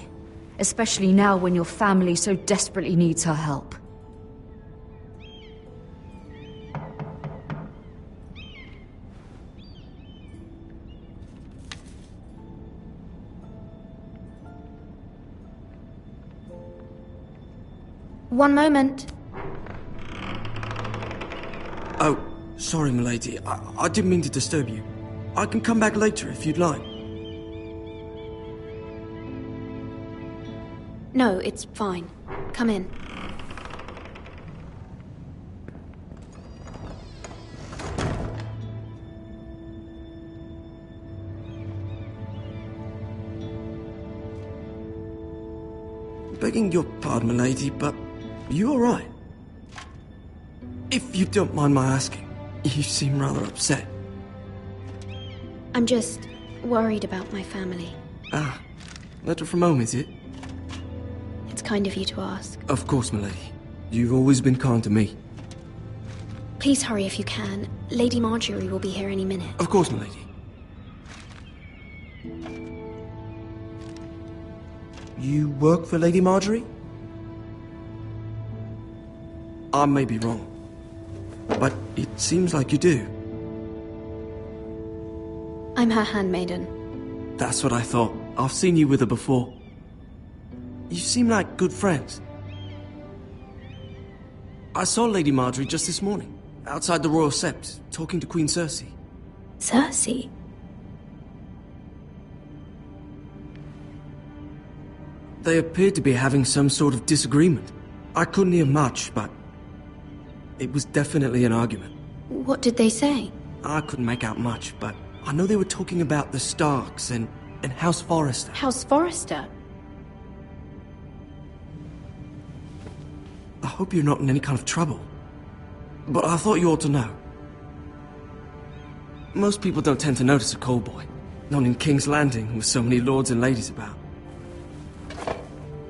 especially now when your family so desperately needs her help. One moment. Oh, sorry, milady. I didn't mean to disturb you. I can come back later if you'd like. No, it's fine. Come in. Begging your pardon, milady, but you all right? If you don't mind my asking, you seem rather upset. I'm just worried about my family. Ah, letter from home, is it? It's kind of you to ask. Of course, milady. You've always been kind to me. Please hurry if you can. Lady Marjorie will be here any minute. Of course, milady. You work for Lady Marjorie? I may be wrong, but it seems like you do. I'm her handmaiden. That's what I thought. I've seen you with her before. You seem like good friends. I saw Lady Marjorie just this morning, outside the Royal Sept, talking to Queen Cersei. Cersei? They appeared to be having some sort of disagreement. I couldn't hear much, but it was definitely an argument. What did they say? I couldn't make out much, but I know they were talking about the Starks and House Forrester. House Forrester? I hope you're not in any kind of trouble, but I thought you ought to know. Most people don't tend to notice a call boy, not in King's Landing with so many lords and ladies about.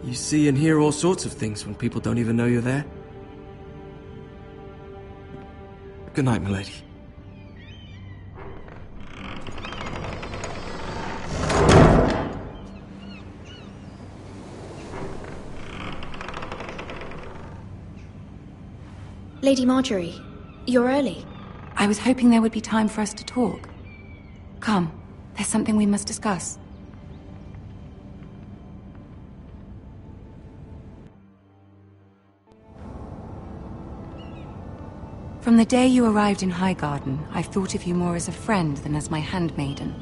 You see and hear all sorts of things when people don't even know you're there. Good night, milady. Lady Marjorie, you're early. I was hoping there would be time for us to talk. Come, there's something we must discuss. From the day you arrived in Highgarden, I've thought of you more as a friend than as my handmaiden.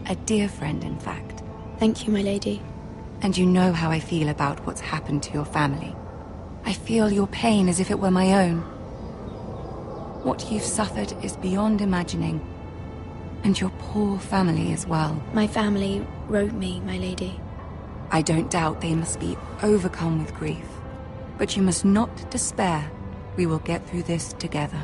A dear friend, in fact. Thank you, my lady. And you know how I feel about what's happened to your family. I feel your pain as if it were my own. What you've suffered is beyond imagining. And your poor family as well. My family wrote me, my lady. I don't doubt they must be overcome with grief. But you must not despair. We will get through this together.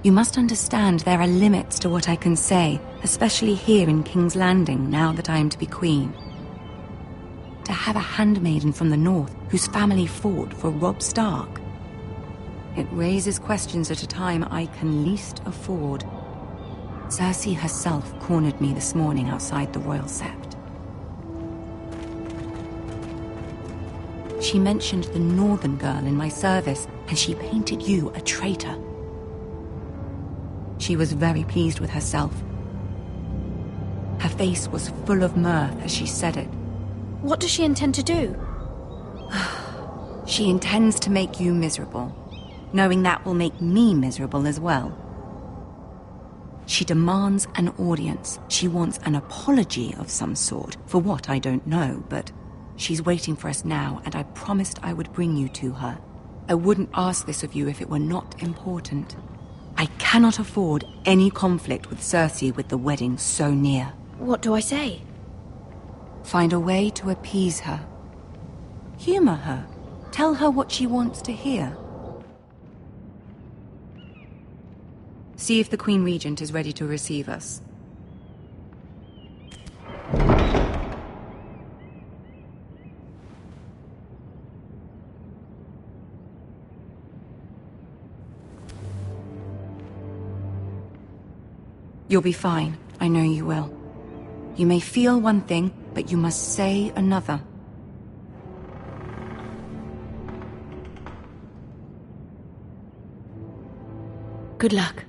You must understand there are limits to what I can say, especially here in King's Landing, now that I am to be queen. To have a handmaiden from the north whose family fought for Robb Stark. It raises questions at a time I can least afford. Cersei herself cornered me this morning outside the Royal Sept. She mentioned the northern girl in my service, and she painted you a traitor. She was very pleased with herself. Her face was full of mirth as she said it. What does she intend to do? She intends to make you miserable, knowing that will make me miserable as well. She demands an audience. She wants an apology of some sort, for what I don't know, but she's waiting for us now, and I promised I would bring you to her. I wouldn't ask this of you if it were not important. I cannot afford any conflict with Cersei with the wedding so near. What do I say? Find a way to appease her. Humor her. Tell her what she wants to hear. See if the Queen Regent is ready to receive us. You'll be fine. I know you will. You may feel one thing, but you must say another. Good luck.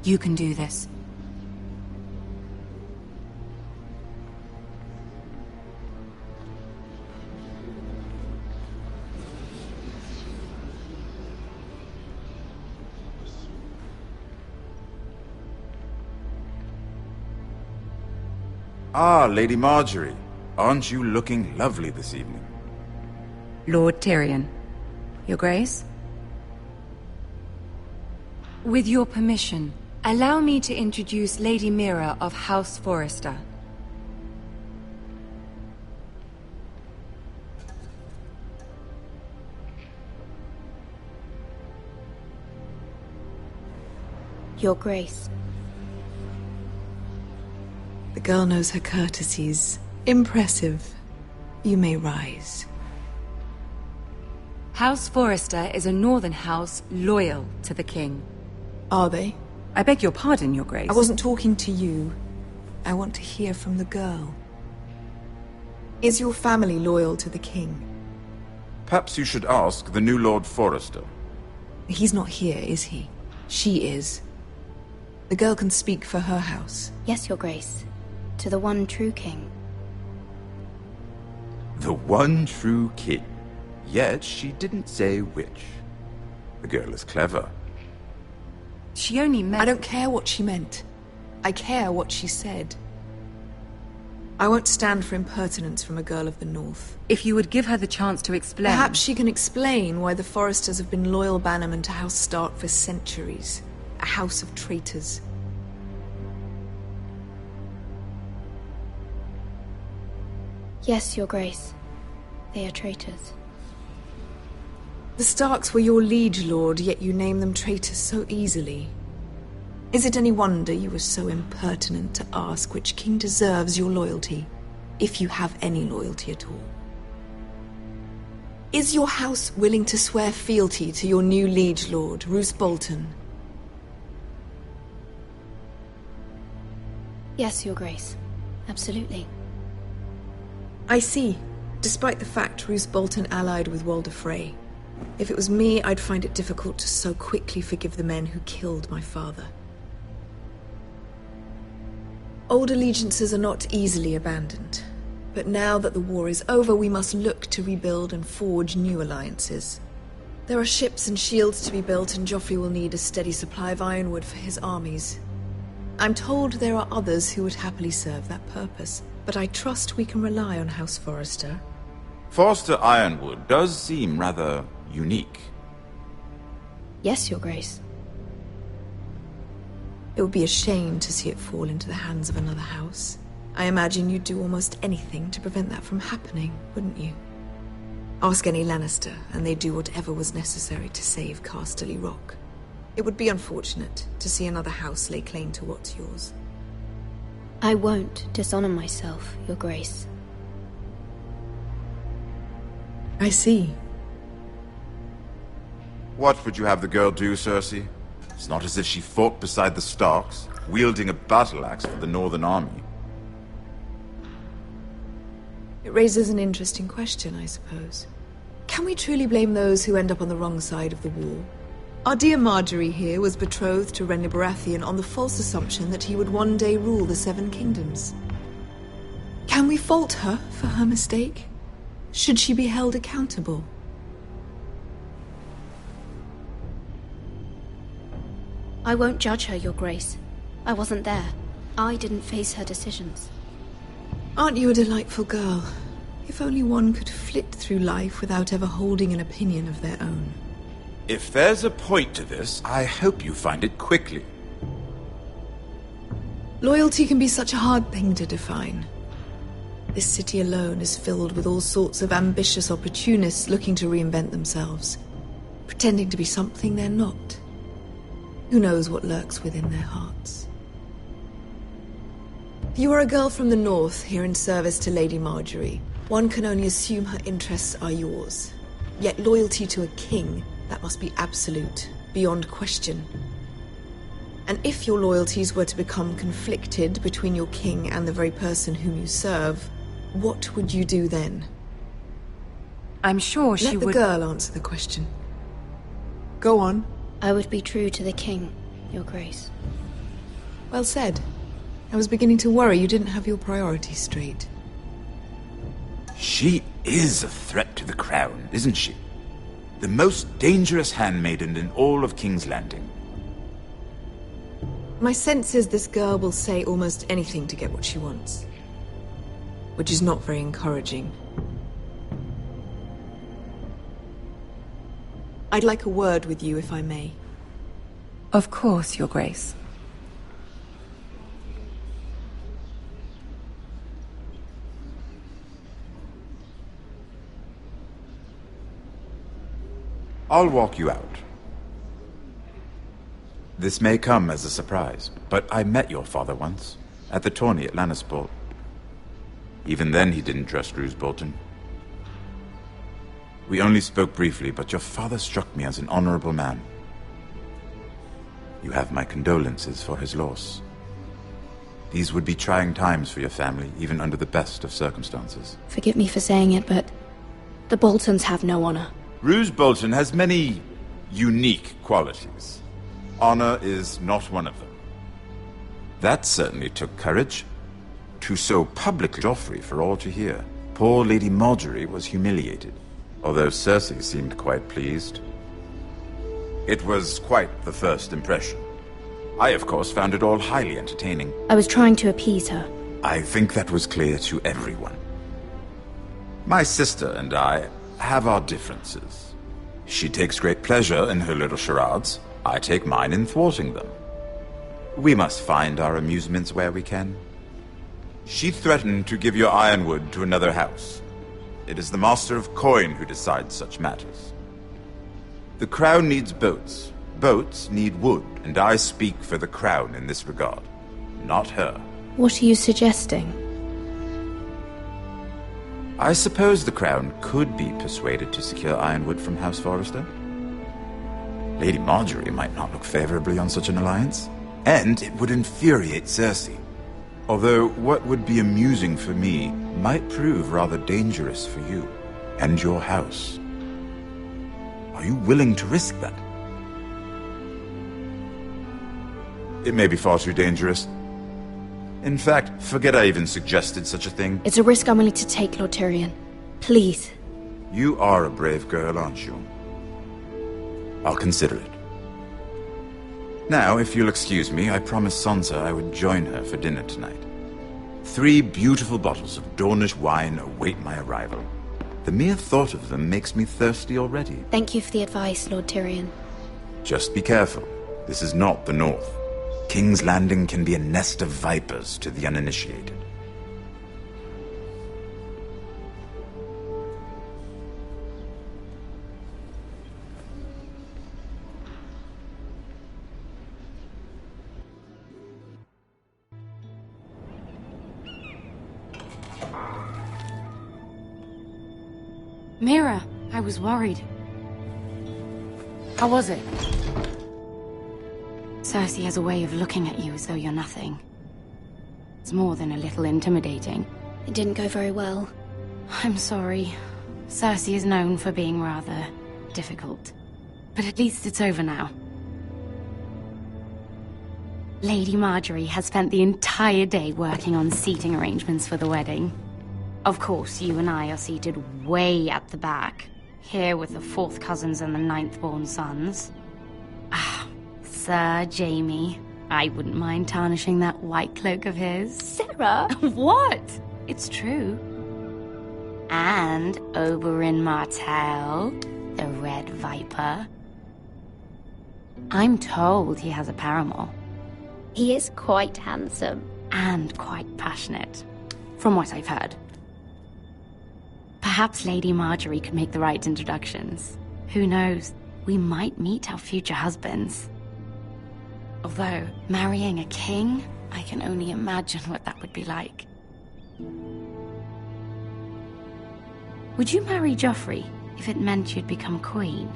You can do this. Ah, Lady Marjorie. Aren't you looking lovely this evening? Lord Tyrion. Your Grace? With your permission, allow me to introduce Lady Mira of House Forrester. Your Grace. The girl knows her courtesies. Impressive. You may rise. House Forrester is a northern house loyal to the king. Are they? I beg your pardon, Your Grace. I wasn't talking to you. I want to hear from the girl. Is your family loyal to the king? Perhaps you should ask the new Lord Forrester. He's not here, is he? She is. The girl can speak for her house. Yes, Your Grace. To the one true king. The one true king. Yet she didn't say which. The girl is clever. She only meant... I don't care what she meant. I care what she said. I won't stand for impertinence from a girl of the North. If you would give her the chance to explain... Perhaps she can explain why the Forresters have been loyal bannermen to House Stark for centuries. A house of traitors. Yes, Your Grace. They are traitors. The Starks were your liege lord, yet you name them traitors so easily. Is it any wonder you were so impertinent to ask which king deserves your loyalty, if you have any loyalty at all? Is your house willing to swear fealty to your new liege lord, Roose Bolton? Yes, Your Grace. Absolutely. I see. Despite the fact Roose Bolton allied with Walder Frey. If it was me, I'd find it difficult to so quickly forgive the men who killed my father. Old allegiances are not easily abandoned. But now that the war is over, we must look to rebuild and forge new alliances. There are ships and shields to be built, and Joffrey will need a steady supply of ironwood for his armies. I'm told there are others who would happily serve that purpose, but I trust we can rely on House Forrester. Forrester Ironwood does seem rather unique. Yes, Your Grace. It would be a shame to see it fall into the hands of another house. I imagine you'd do almost anything to prevent that from happening, wouldn't you? Ask any Lannister, and they'd do whatever was necessary to save Casterly Rock. It would be unfortunate to see another house lay claim to what's yours. I won't dishonor myself, Your Grace. I see. What would you have the girl do, Cersei? It's not as if she fought beside the Starks, wielding a battle axe for the Northern Army. It raises an interesting question, I suppose. Can we truly blame those who end up on the wrong side of the war? Our dear Marjorie here was betrothed to Renly Baratheon on the false assumption that he would one day rule the Seven Kingdoms. Can we fault her for her mistake? Should she be held accountable? I won't judge her, Your Grace. I wasn't there. I didn't face her decisions. Aren't you a delightful girl? If only one could flit through life without ever holding an opinion of their own. If there's a point to this, I hope you find it quickly. Loyalty can be such a hard thing to define. This city alone is filled with all sorts of ambitious opportunists looking to reinvent themselves, pretending to be something they're not. Who knows what lurks within their hearts? You are a girl from the north, here in service to Lady Marjorie. One can only assume her interests are yours. Yet loyalty to a king, that must be absolute, beyond question. And if your loyalties were to become conflicted between your king and the very person whom you serve, what would you do then? I'm sure she would... Let the girl answer the question. Go on. I would be true to the king, Your Grace. Well said. I was beginning to worry you didn't have your priorities straight. She is a threat to the crown, isn't she? The most dangerous handmaiden in all of King's Landing. My sense is this girl will say almost anything to get what she wants. Which is not very encouraging. I'd like a word with you, if I may. Of course, Your Grace. I'll walk you out. This may come as a surprise, but I met your father once, at the tourney at Lannisport. Even then he didn't trust Roose Bolton. We only spoke briefly, but your father struck me as an honorable man. You have my condolences for his loss. These would be trying times for your family, even under the best of circumstances. Forgive me for saying it, but the Boltons have no honor. Roose Bolton has many unique qualities. Honor is not one of them. That certainly took courage. To so publicly Joffrey for all to hear. Poor Lady Marjorie was humiliated, although Cersei seemed quite pleased. It was quite the first impression. I, of course, found it all highly entertaining. I was trying to appease her. I think that was clear to everyone. My sister and I have our differences. She takes great pleasure in her little charades. I take mine in thwarting them. We must find our amusements where we can. She threatened to give your ironwood to another house. It is the Master of Coin who decides such matters. The Crown needs boats. Boats need wood, and I speak for the Crown in this regard, not her. What are you suggesting? I suppose the Crown could be persuaded to secure ironwood from House Forrester. Lady Marjorie might not look favorably on such an alliance, and it would infuriate Cersei. Although what would be amusing for me might prove rather dangerous for you and your house. Are you willing to risk that? It may be far too dangerous. In fact, forget I even suggested such a thing. It's a risk I'm willing to take, Lord Tyrion. Please. You are a brave girl, aren't you? I'll consider it. Now, if you'll excuse me, I promised Sansa I would join her for dinner tonight. 3 beautiful bottles of Dornish wine await my arrival. The mere thought of them makes me thirsty already. Thank you for the advice, Lord Tyrion. Just be careful. This is not the North. King's Landing can be a nest of vipers to the uninitiated. Mira, I was worried. How was it? Cersei has a way of looking at you as though you're nothing. It's more than a little intimidating. It didn't go very well. I'm sorry. Cersei is known for being rather difficult. But at least it's over now. Lady Marjorie has spent the entire day working on seating arrangements for the wedding. Of course, you and I are seated way at the back, here with the 4th cousins and the 9th-born sons. Ah, Sir Jaime. I wouldn't mind tarnishing that white cloak of his. Sarah! What? It's true. And Oberyn Martell, the Red Viper. I'm told he has a paramour. He is quite handsome. And quite passionate, from what I've heard. Perhaps Lady Marjorie could make the right introductions. Who knows? We might meet our future husbands. Although, marrying a king, I can only imagine what that would be like. Would you marry Joffrey if it meant you'd become queen?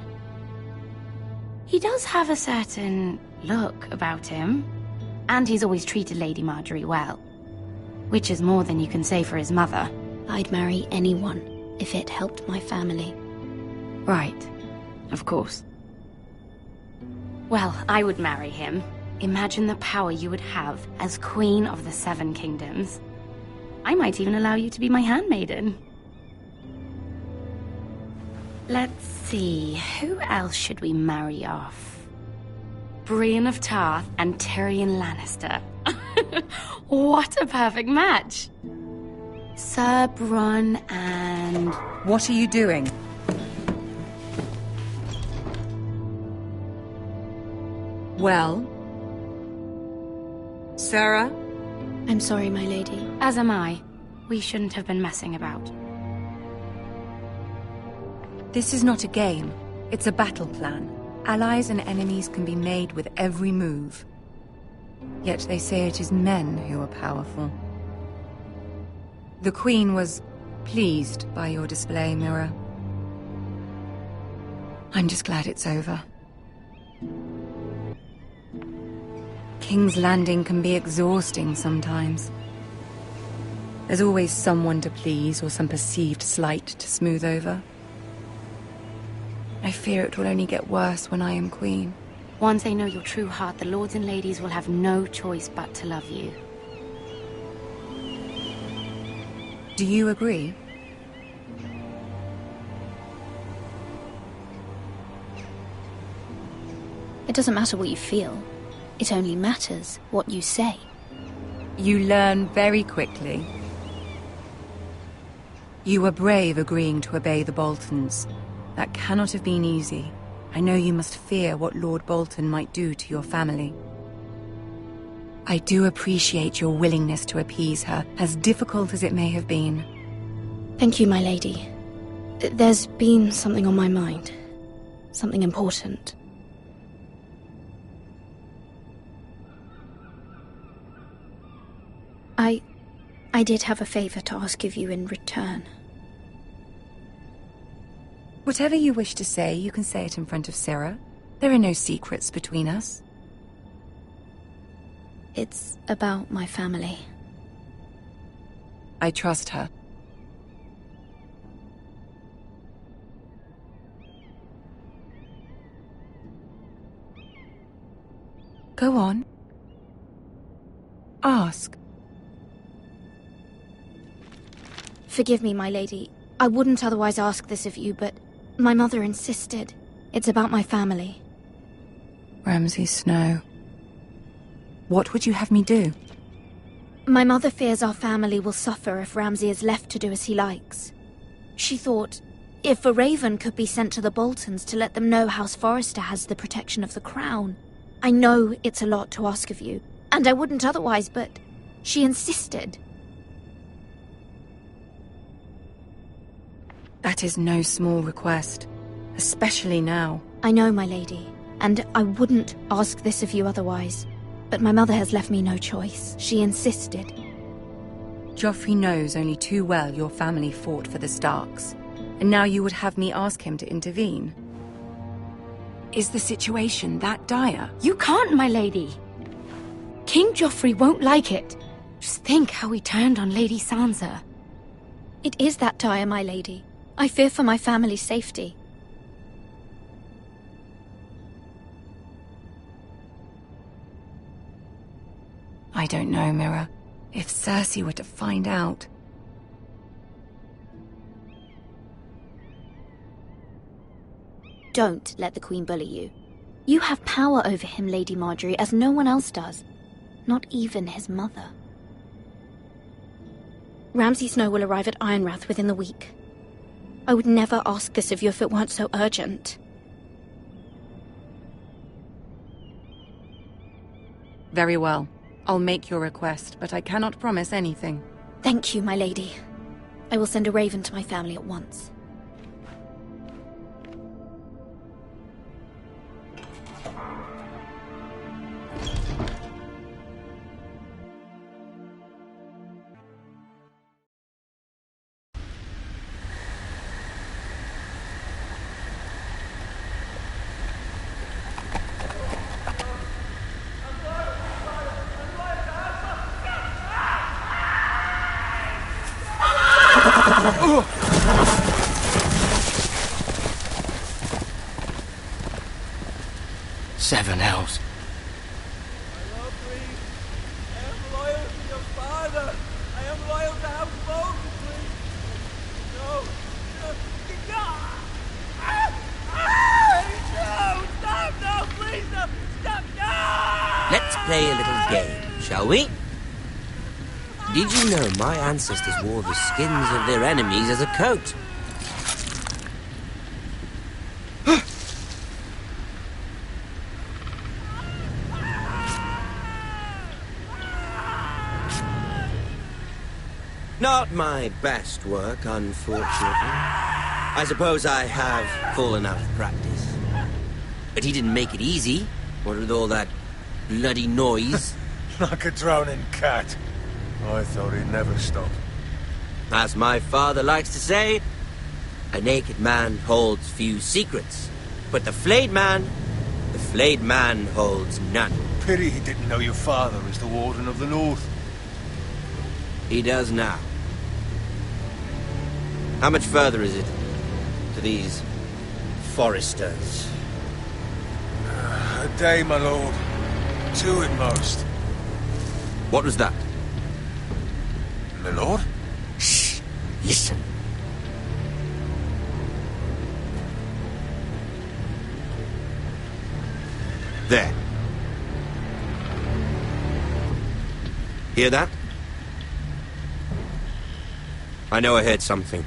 He does have a certain look about him, and he's always treated Lady Marjorie well. Which is more than you can say for his mother. I'd marry anyone if it helped my family. Right. Of course. Well, I would marry him. Imagine the power you would have as Queen of the 7 Kingdoms. I might even allow you to be my handmaiden. Let's see, who else should we marry off? Brienne of Tarth and Tyrion Lannister. What a perfect match! Sir Bronn and... What are you doing? Well? Sarah? I'm sorry, my lady. As am I. We shouldn't have been messing about. This is not a game. It's a battle plan. Allies and enemies can be made with every move. Yet they say it is men who are powerful. The Queen was pleased by your display, Mira. I'm just glad it's over. King's Landing can be exhausting sometimes. There's always someone to please or some perceived slight to smooth over. I fear it will only get worse when I am queen. Once they know your true heart, the lords and ladies will have no choice but to love you. Do you agree? It doesn't matter what you feel. It only matters what you say. You learn very quickly. You were brave agreeing to obey the Boltons. That cannot have been easy. I know you must fear what Lord Bolton might do to your family. I do appreciate your willingness to appease her, as difficult as it may have been. Thank you, my lady. There's been something on my mind. Something important. I did have a favor to ask of you in return. Whatever you wish to say, you can say it in front of Sarah. There are no secrets between us. It's about my family. I trust her. Go on. Ask. Forgive me, my lady. I wouldn't otherwise ask this of you, but my mother insisted. It's about my family. Ramsay Snow. What would you have me do? My mother fears our family will suffer if Ramsay is left to do as he likes. She thought, if a raven could be sent to the Boltons to let them know House Forrester has the protection of the crown. I know it's a lot to ask of you, and I wouldn't otherwise, but she insisted. That is no small request, especially now. I know, my lady, and I wouldn't ask this of you otherwise. But my mother has left me no choice. She insisted. Joffrey knows only too well your family fought for the Starks, and now you would have me ask him to intervene. Is the situation that dire? You can't, my lady. King Joffrey won't like it. Just think how he turned on Lady Sansa. It is that dire, my lady. I fear for my family's safety. I don't know, Mira. If Cersei were to find out... Don't let the Queen bully you. You have power over him, Lady Marjorie, as no one else does. Not even his mother. Ramsay Snow will arrive at Ironrath within the week. I would never ask this of you if it weren't so urgent. Very well. I'll make your request, but I cannot promise anything. Thank you, my lady. I will send a raven to my family at once. Seven hells. Let's play a little game, shall we? Did you know my ancestors wore the skins of their enemies as a coat? Not my best work, unfortunately. I suppose I have fallen out of practice. But he didn't make it easy, what with all that bloody noise. Like a drowning cat. I thought he'd never stop. As my father likes to say, a naked man holds few secrets. But the flayed man holds none. Pity he didn't know your father is the Warden of the North. He does now. How much further is it to these Foresters? A day, my lord. 2 at most. What was that? My lord? Shh! Listen. There. Hear that? I know I heard something.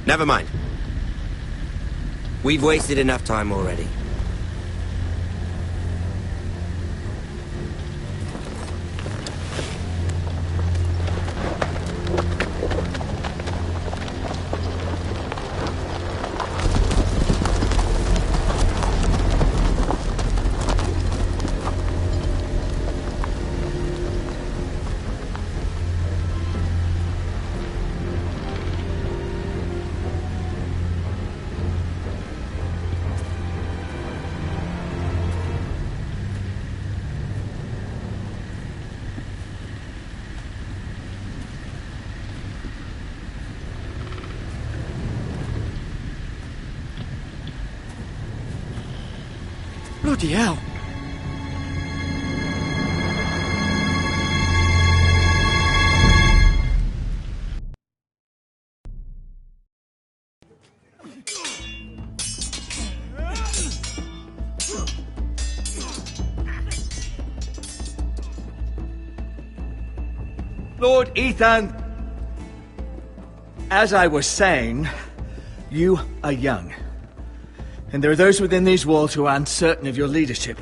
Never mind. We've wasted enough time already. Bloody hell. Lord Ethan! As I was saying, you are young. And there are those within these walls who are uncertain of your leadership.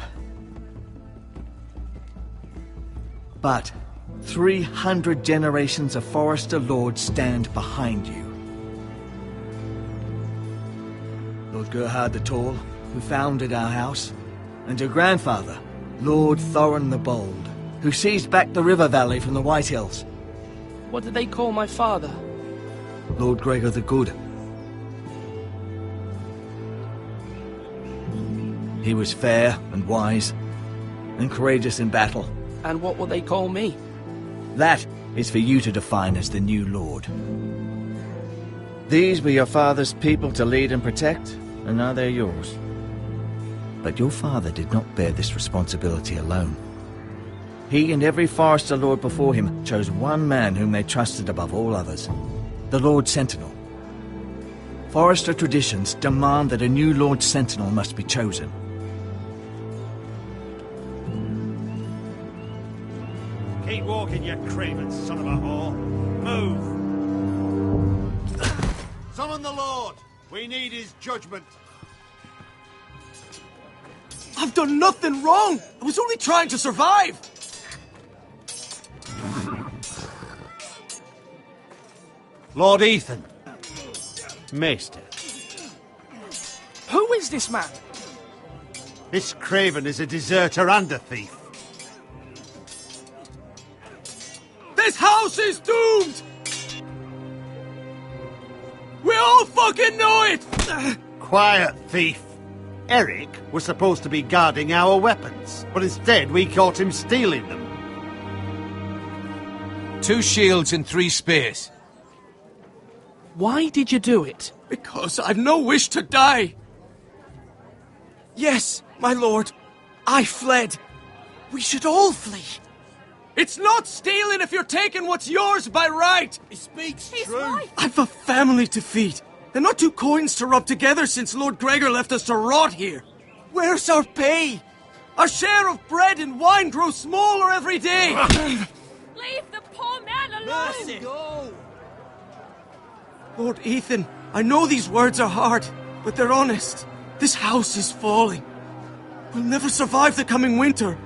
But 300 generations of Forester Lords stand behind you. Lord Gerhard the Tall, who founded our house, and your grandfather, Lord Thorin the Bold, who seized back the river valley from the White Hills. What did they call my father? Lord Gregor the Good. He was fair and wise, and courageous in battle. And what will they call me? That is for you to define as the new lord. These were your father's people to lead and protect, and now they're yours. But your father did not bear this responsibility alone. He and every Forester Lord before him chose one man whom they trusted above all others, the Lord Sentinel. Forester traditions demand that a new Lord Sentinel must be chosen. Keep walking, you craven son of a whore. Move! Summon the Lord! We need his judgment. I've done nothing wrong! I was only trying to survive! Lord Ethan. Maester. Who is this man? This craven is a deserter and a thief. This house is doomed! We all fucking know it! Quiet, thief. Eric was supposed to be guarding our weapons, but instead we caught him stealing them. 2 shields and 3 spears. Why did you do it? Because I've no wish to die. Yes, my lord. I fled. We should all flee. It's not stealing if you're taking what's yours by right. He speaks true. Right. I've a family to feed. And not 2 coins to rub together since Lord Gregor left us to rot here. Where's our pay? Our share of bread and wine grows smaller every day. Leave the poor man alone! Mercy. Go. Lord Ethan, I know these words are hard, but they're honest. This house is falling. We'll never survive the coming winter.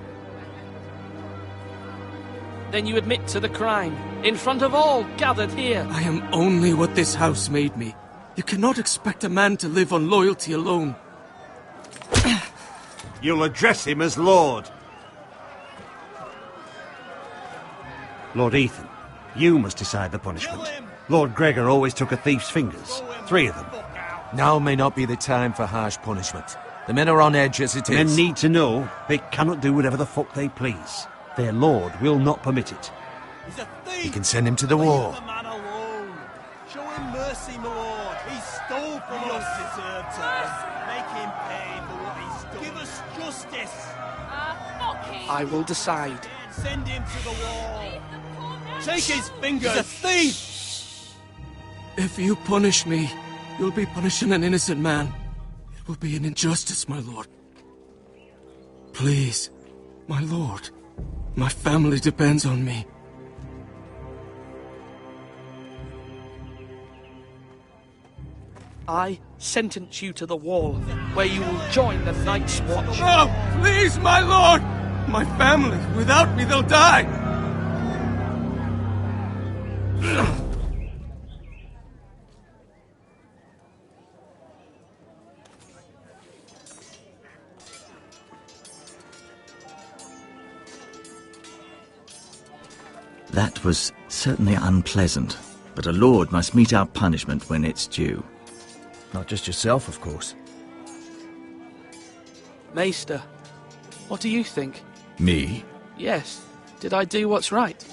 Then you admit to the crime, in front of all gathered here. I am only what this house made me. You cannot expect a man to live on loyalty alone. You'll address him as Lord. Lord Ethan, you must decide the punishment. Lord Gregor always took a thief's fingers. 3 of them. Now may not be the time for harsh punishment. The men are on edge as it is. Men need to know they cannot do whatever the fuck they please. Their lord will not permit it. He's a thief! You can send him to the war. Leave the man alone. Show him mercy, my lord. He stole from us. Deserved it. Make him pay for what he's done. Give us justice. Fuck him! I will decide. Send him to the wall. Take his fingers. He's a thief! If you punish me, you'll be punishing an innocent man. It will be an injustice, my lord. Please, my lord. My family depends on me. I sentence you to the wall, where you will join the Night's Watch. No, please, my lord! My family, without me, they'll die! That was certainly unpleasant, but a lord must meet our punishment when it's due. Not just yourself, of course. Maester, what do you think? Me? Yes. Did I do what's right?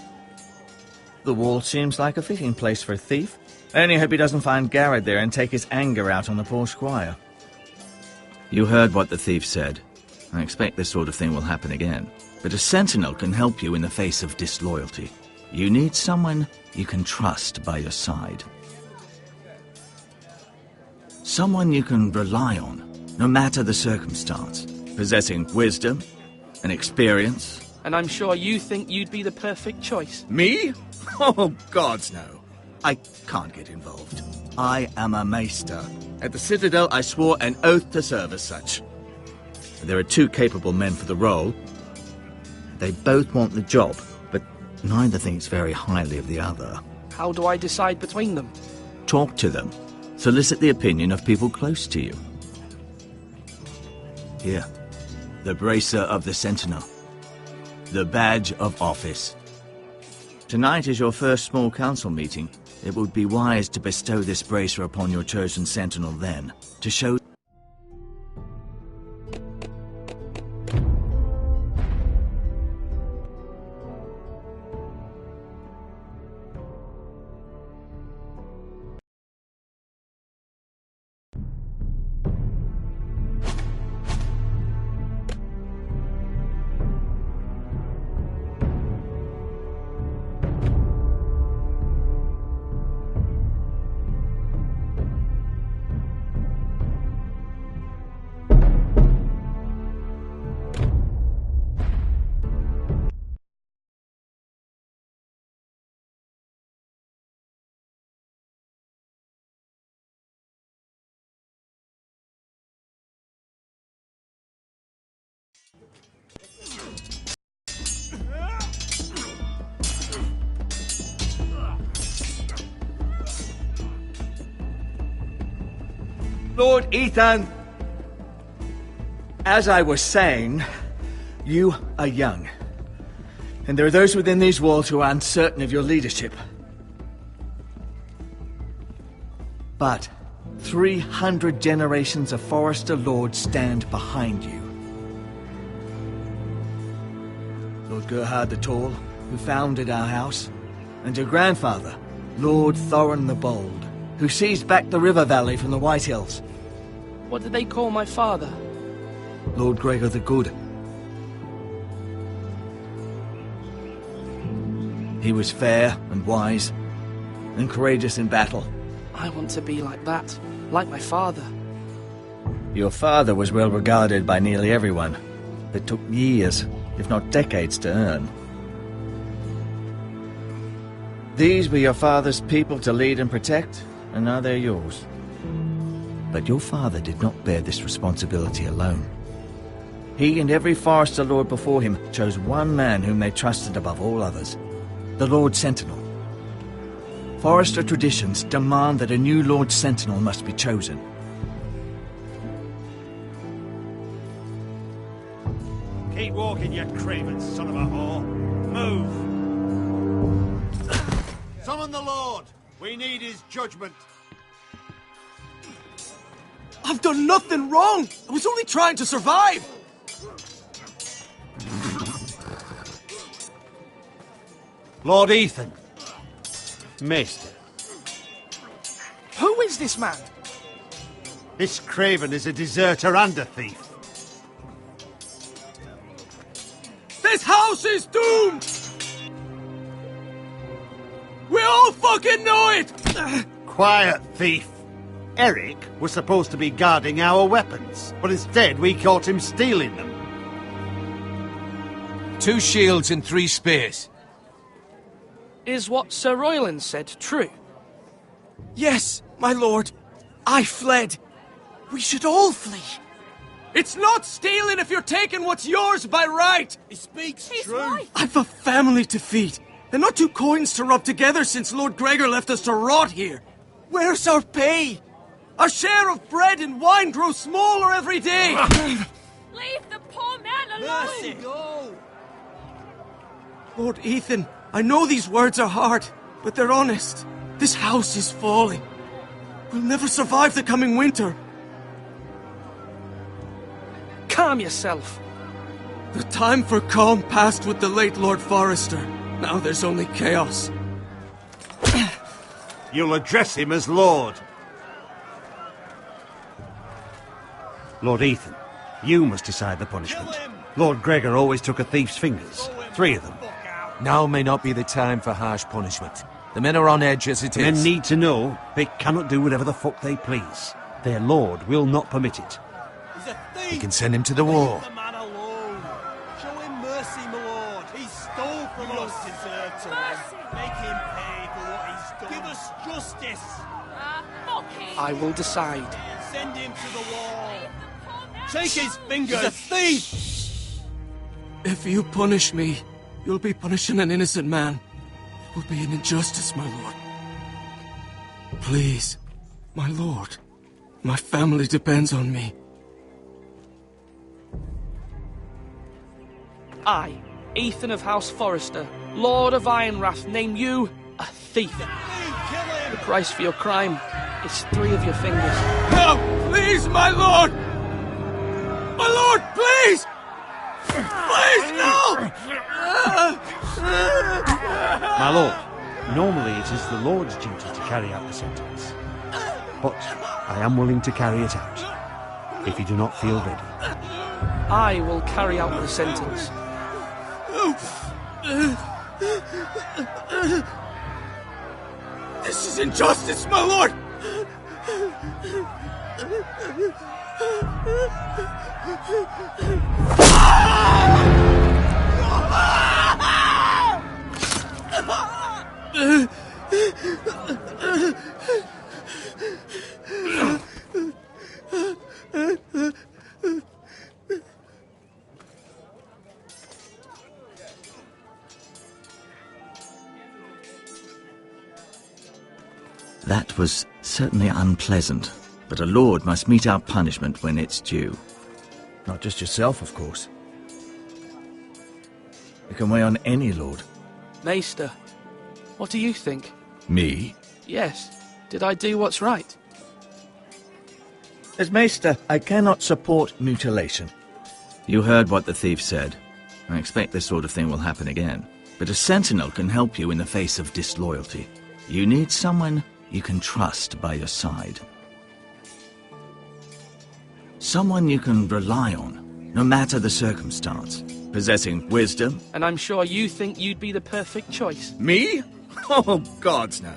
The wall seems like a fitting place for a thief. I only hope he doesn't find Garrett there and take his anger out on the poor squire. You heard what the thief said. I expect this sort of thing will happen again. But a sentinel can help you in the face of disloyalty. You need someone you can trust by your side. Someone you can rely on, no matter the circumstance. Possessing wisdom and experience. And I'm sure you think you'd be the perfect choice. Me? Oh, gods no. I can't get involved. I am a maester. At the Citadel, I swore an oath to serve as such. There are two capable men for the role. They both want the job, but neither thinks very highly of the other. How do I decide between them? Talk to them. Solicit the opinion of people close to you. Here, the bracer of the Sentinel. The badge of office. Tonight is your first small council meeting. It would be wise to bestow this bracer upon your chosen Sentinel then, to show... Lord Ethan, as I was saying, you are young. And there are those within these walls who are uncertain of your leadership. But 300 generations of Forester Lords stand behind you. Lord Gerhard the Tall, who founded our house, and your grandfather, Lord Thorin the Bold, who seized back the river valley from the White Hills. What did they call my father? Lord Gregor the Good. He was fair and wise, and courageous in battle. I want to be like that, like my father. Your father was well regarded by nearly everyone. It took years, if not decades, to earn. These were your father's people to lead and protect, and now they're yours. But your father did not bear this responsibility alone. He and every Forester Lord before him chose one man whom they trusted above all others, the Lord Sentinel. Forester traditions demand that a new Lord Sentinel must be chosen. Keep walking, you craven son of a whore. Move! Summon the Lord! We need his judgment. I've done nothing wrong! I was only trying to survive! Lord Ethan. Maester. Who is this man? This craven is a deserter and a thief. This house is doomed! We all fucking know it! Quiet, thief. Eric was supposed to be guarding our weapons, but instead we caught him stealing them. 2 shields and 3 spears. Is what Sir Royland said true? Yes, my lord. I fled. We should all flee. It's not stealing if you're taking what's yours by right. He speaks true. Right. I've a family to feed. And not 2 coins to rub together since Lord Gregor left us to rot here. Where's our pay? Our share of bread and wine grows smaller every day. Leave the poor man alone! Mercy, go! Lord Ethan, I know these words are hard, but they're honest. This house is falling. We'll never survive the coming winter. Calm yourself. The time for calm passed with the late Lord Forester. Now there's only chaos. You'll address him as Lord. Lord Ethan, You must decide the punishment. Lord Gregor always took a thief's fingers. 3 of them. Now may not be the time for harsh punishment. The men are on edge as it The is. men need to know they cannot do whatever the fuck they please. Their lord will not permit it. We can send him to the wall. Leave the man alone. Show him mercy, my lord. He stole from us. Deserve to win. Make him pay for what he's done. Give us justice. Fuck him. I will decide. Send him to the wall. Take his fingers. He's a thief. If you punish me, you'll be punishing an innocent man. It will be an injustice, my lord. Please, my lord. My family depends on me. I, Ethan of House Forrester, Lord of Ironrath, name you a thief. The price for your crime is 3 of your fingers. No! Please, my lord! My lord, please! Please, no! My lord, normally it is the Lord's duty to carry out the sentence. But I am willing to carry it out, if you do not feel ready. I will carry out the sentence. This is injustice, my lord! That was certainly unpleasant, but a lord must mete out punishment when it's due. Not just yourself, of course. You can weigh on any lord. Maester, what do you think? Me? Yes. Did I do what's right? As Maester, I cannot support mutilation. You heard what the thief said. I expect this sort of thing will happen again. But a sentinel can help you in the face of disloyalty. You need someone you can trust by your side. Someone you can rely on, no matter the circumstance. Possessing wisdom. And I'm sure you think you'd be the perfect choice. Me? Oh, gods no.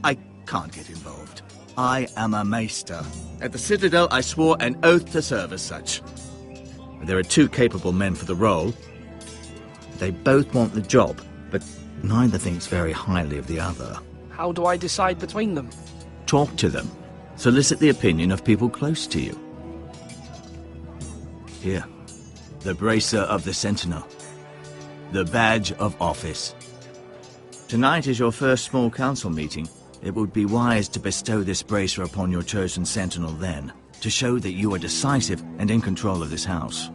I can't get involved. I am a maester. At the Citadel, I swore an oath to serve as such. There are 2 capable men for the role. They both want the job, but neither thinks very highly of the other. How do I decide between them? Talk to them. Solicit the opinion of people close to you. Here, the bracer of the Sentinel. The badge of office. Tonight is your first small council meeting. It would be wise to bestow this bracer upon your chosen Sentinel then, to show that you are decisive and in control of this house.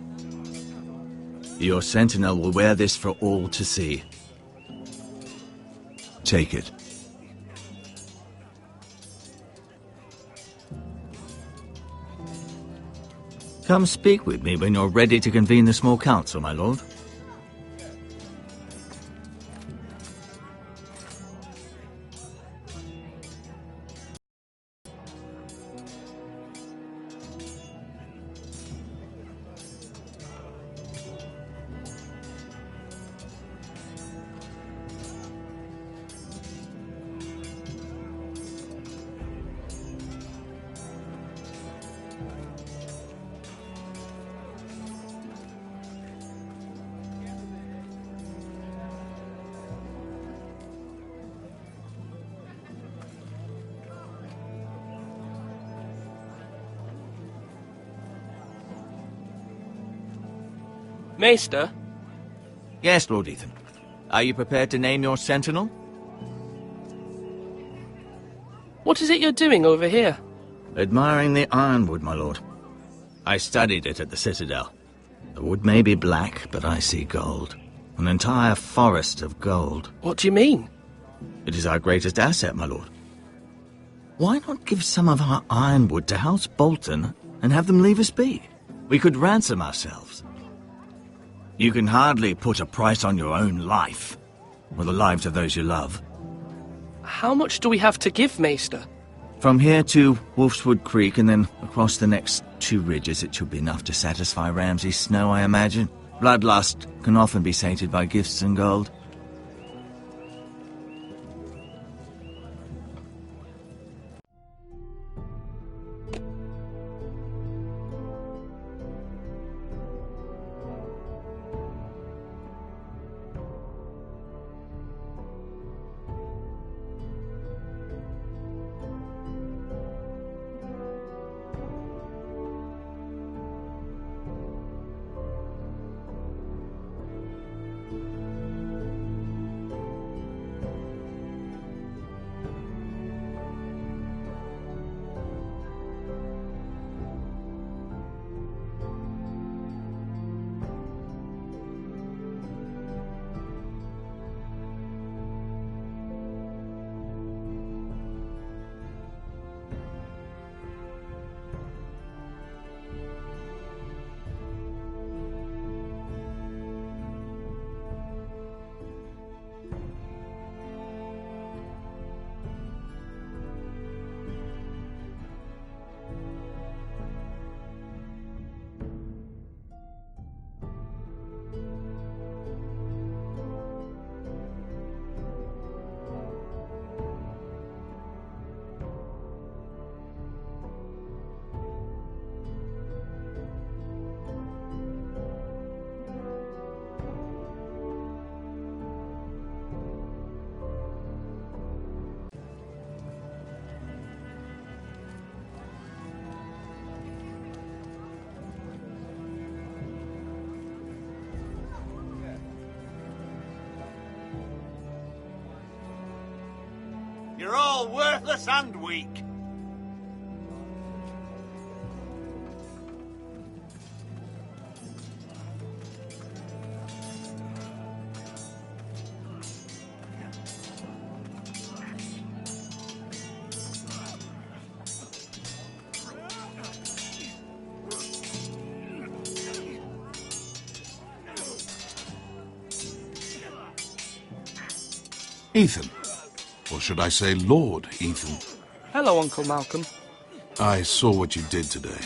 Your Sentinel will wear this for all to see. Take it. Come speak with me when you're ready to convene the small council, my lord. Maester? Yes, Lord Ethan. Are you prepared to name your sentinel? What is it you're doing over here? Admiring the ironwood, my lord. I studied it at the Citadel. The wood may be black, but I see gold. An entire forest of gold. What do you mean? It is our greatest asset, my lord. Why not give some of our ironwood to House Bolton and have them leave us be? We could ransom ourselves. You can hardly put a price on your own life, or the lives of those you love. How much do we have to give, Maester? From here to Wolfswood Creek and then across the next 2 ridges, it should be enough to satisfy Ramsay Snow, I imagine. Bloodlust can often be sated by gifts and gold. You're all worthless and weak. Ethan. Or should I say Lord Ethan? Hello, Uncle Malcolm. I saw what you did today.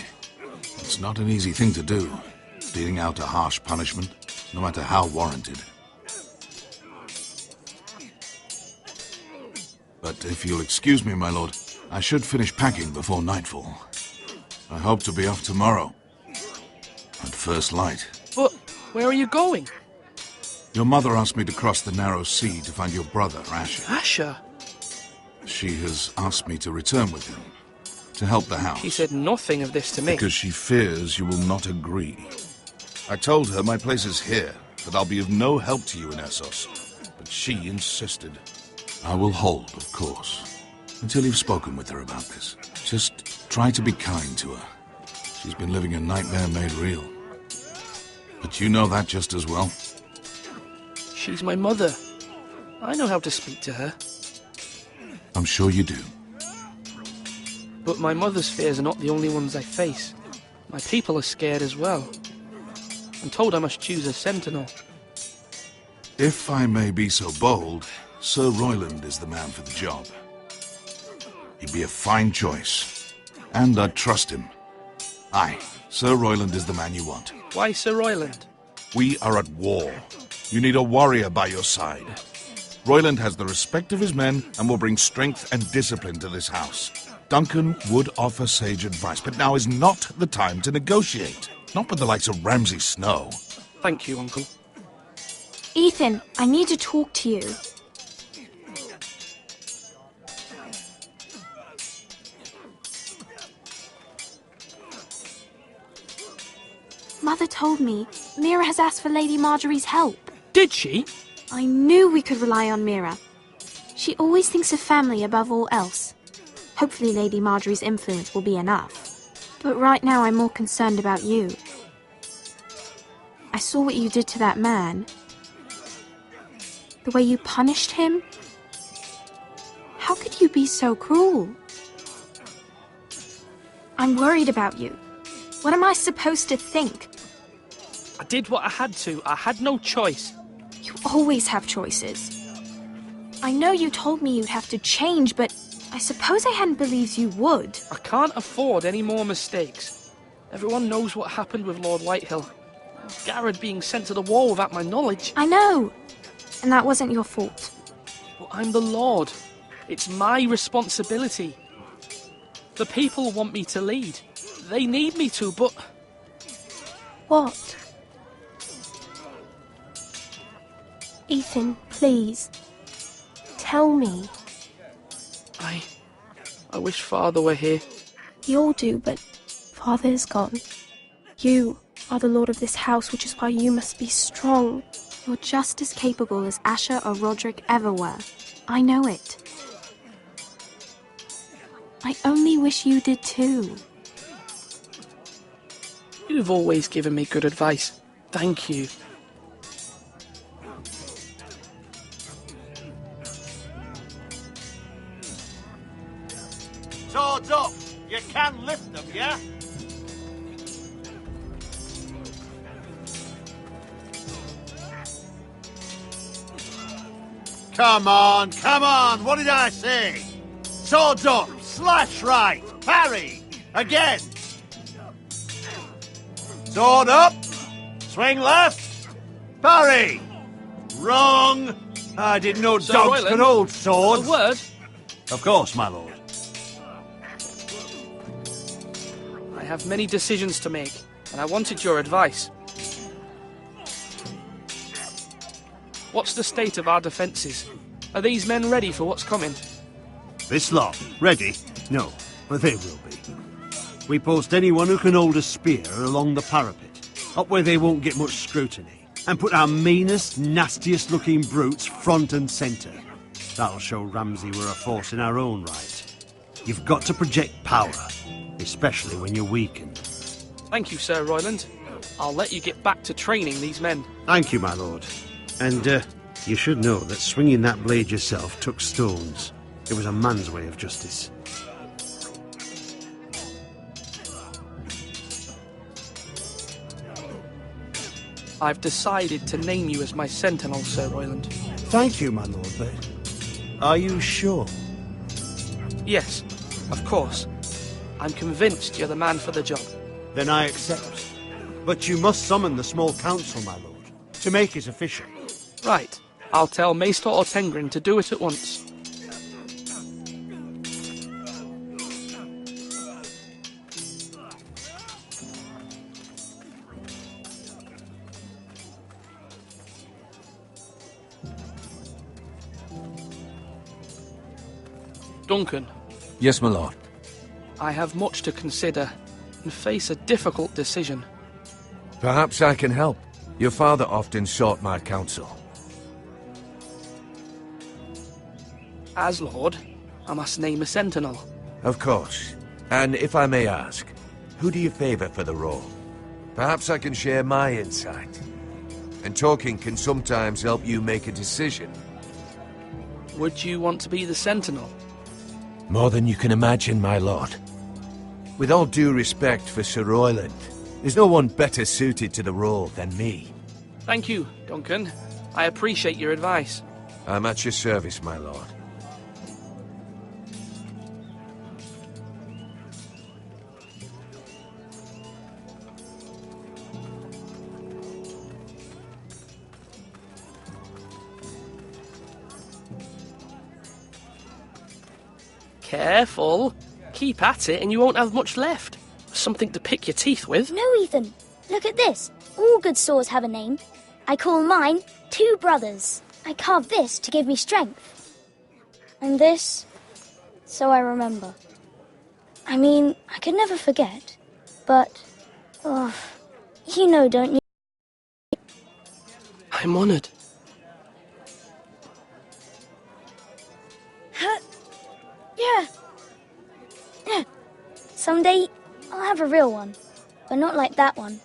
It's not an easy thing to do, dealing out a harsh punishment, no matter how warranted. But if you'll excuse me, my lord, I should finish packing before nightfall. I hope to be off tomorrow. At first light. But where are you going? Your mother asked me to cross the narrow sea to find your brother, Asher. Asher? She has asked me to return with him, to help the house. She said nothing of this to me. Because she fears you will not agree. I told her my place is here, that I'll be of no help to you in Essos. But she insisted. I will hold, of course, until you've spoken with her about this. Just try to be kind to her. She's been living a nightmare made real. But you know that just as well. She's my mother. I know how to speak to her. I'm sure you do. But my mother's fears are not the only ones I face. My people are scared as well. I'm told I must choose a sentinel. If I may be so bold, Sir Royland is the man for the job. He'd be a fine choice. And I'd trust him. Aye, Sir Royland is the man you want. Why Sir Royland? We are at war. You need a warrior by your side. Royland has the respect of his men and will bring strength and discipline to this house. Duncan would offer sage advice, but now is not the time to negotiate. Not with the likes of Ramsay Snow. Thank you, Uncle. Ethan, I need to talk to you. Mother told me Mira has asked for Lady Marjorie's help. Did she? I knew we could rely on Mira. She always thinks of family above all else. Hopefully Lady Marjorie's influence will be enough. But right now I'm more concerned about you. I saw what you did to that man. The way you punished him. How could you be so cruel? I'm worried about you. What am I supposed to think? I did what I had to. I had no choice. You always have choices. I know you told me you'd have to change, but I suppose I hadn't believed you would. I can't afford any more mistakes. Everyone knows what happened with Lord Whitehill. Garrett being sent to the wall without my knowledge. I know. And that wasn't your fault. But I'm the Lord. It's my responsibility. The people want me to lead. They need me to, but... What? Ethan, please. Tell me. I wish Father were here. We all do, but Father is gone. You are the lord of this house, which is why you must be strong. You're just as capable as Asher or Roderick ever were. I know it. I only wish you did too. You've always given me good advice. Thank you. Swords up! You can lift them, yeah? Come on! What did I say? Swords up! Slash right! Parry! Again! Sword up! Swing left! Parry! Wrong! I didn't know Sir dogs Royland, could hold swords. A word? Of course, my lord. I have many decisions to make, and I wanted your advice. What's the state of our defences? Are these men ready for what's coming? This lot, ready? No, but they will be. We post anyone who can hold a spear along the parapet, up where they won't get much scrutiny, and put our meanest, nastiest looking brutes front and centre. That'll show Ramsay we're a force in our own right. You've got to project power, especially when you're weakened. Thank you, Sir Royland. I'll let you get back to training these men. Thank you, my lord. And, you should know that swinging that blade yourself took stones. It was a man's way of justice. I've decided to name you as my sentinel, Sir Royland. Thank you, my lord, but are you sure? Yes, of course. I'm convinced you're the man for the job. Then I accept. But you must summon the small council, my lord, to make it official. Right. I'll tell Maester Ortengrin to do it at once. Duncan. Yes, my lord. I have much to consider and face a difficult decision. Perhaps I can help. Your father often sought my counsel. As Lord, I must name a sentinel. Of course. And if I may ask, who do you favour for the role? Perhaps I can share my insight. And talking can sometimes help you make a decision. Would you want to be the sentinel? More than you can imagine, my lord. With all due respect for Sir Royland, there's no one better suited to the role than me. Thank you, Duncan. I appreciate your advice. I'm at your service, my lord. Careful. Keep at it and you won't have much left. Something to pick your teeth with. No, Ethan. Look at this. All good swords have a name. I call mine Two Brothers. I carved this to give me strength. And this, so I remember. I mean, I could never forget. But, you know, don't you? I'm honoured. Yeah. Someday, I'll have a real one. But not like that one.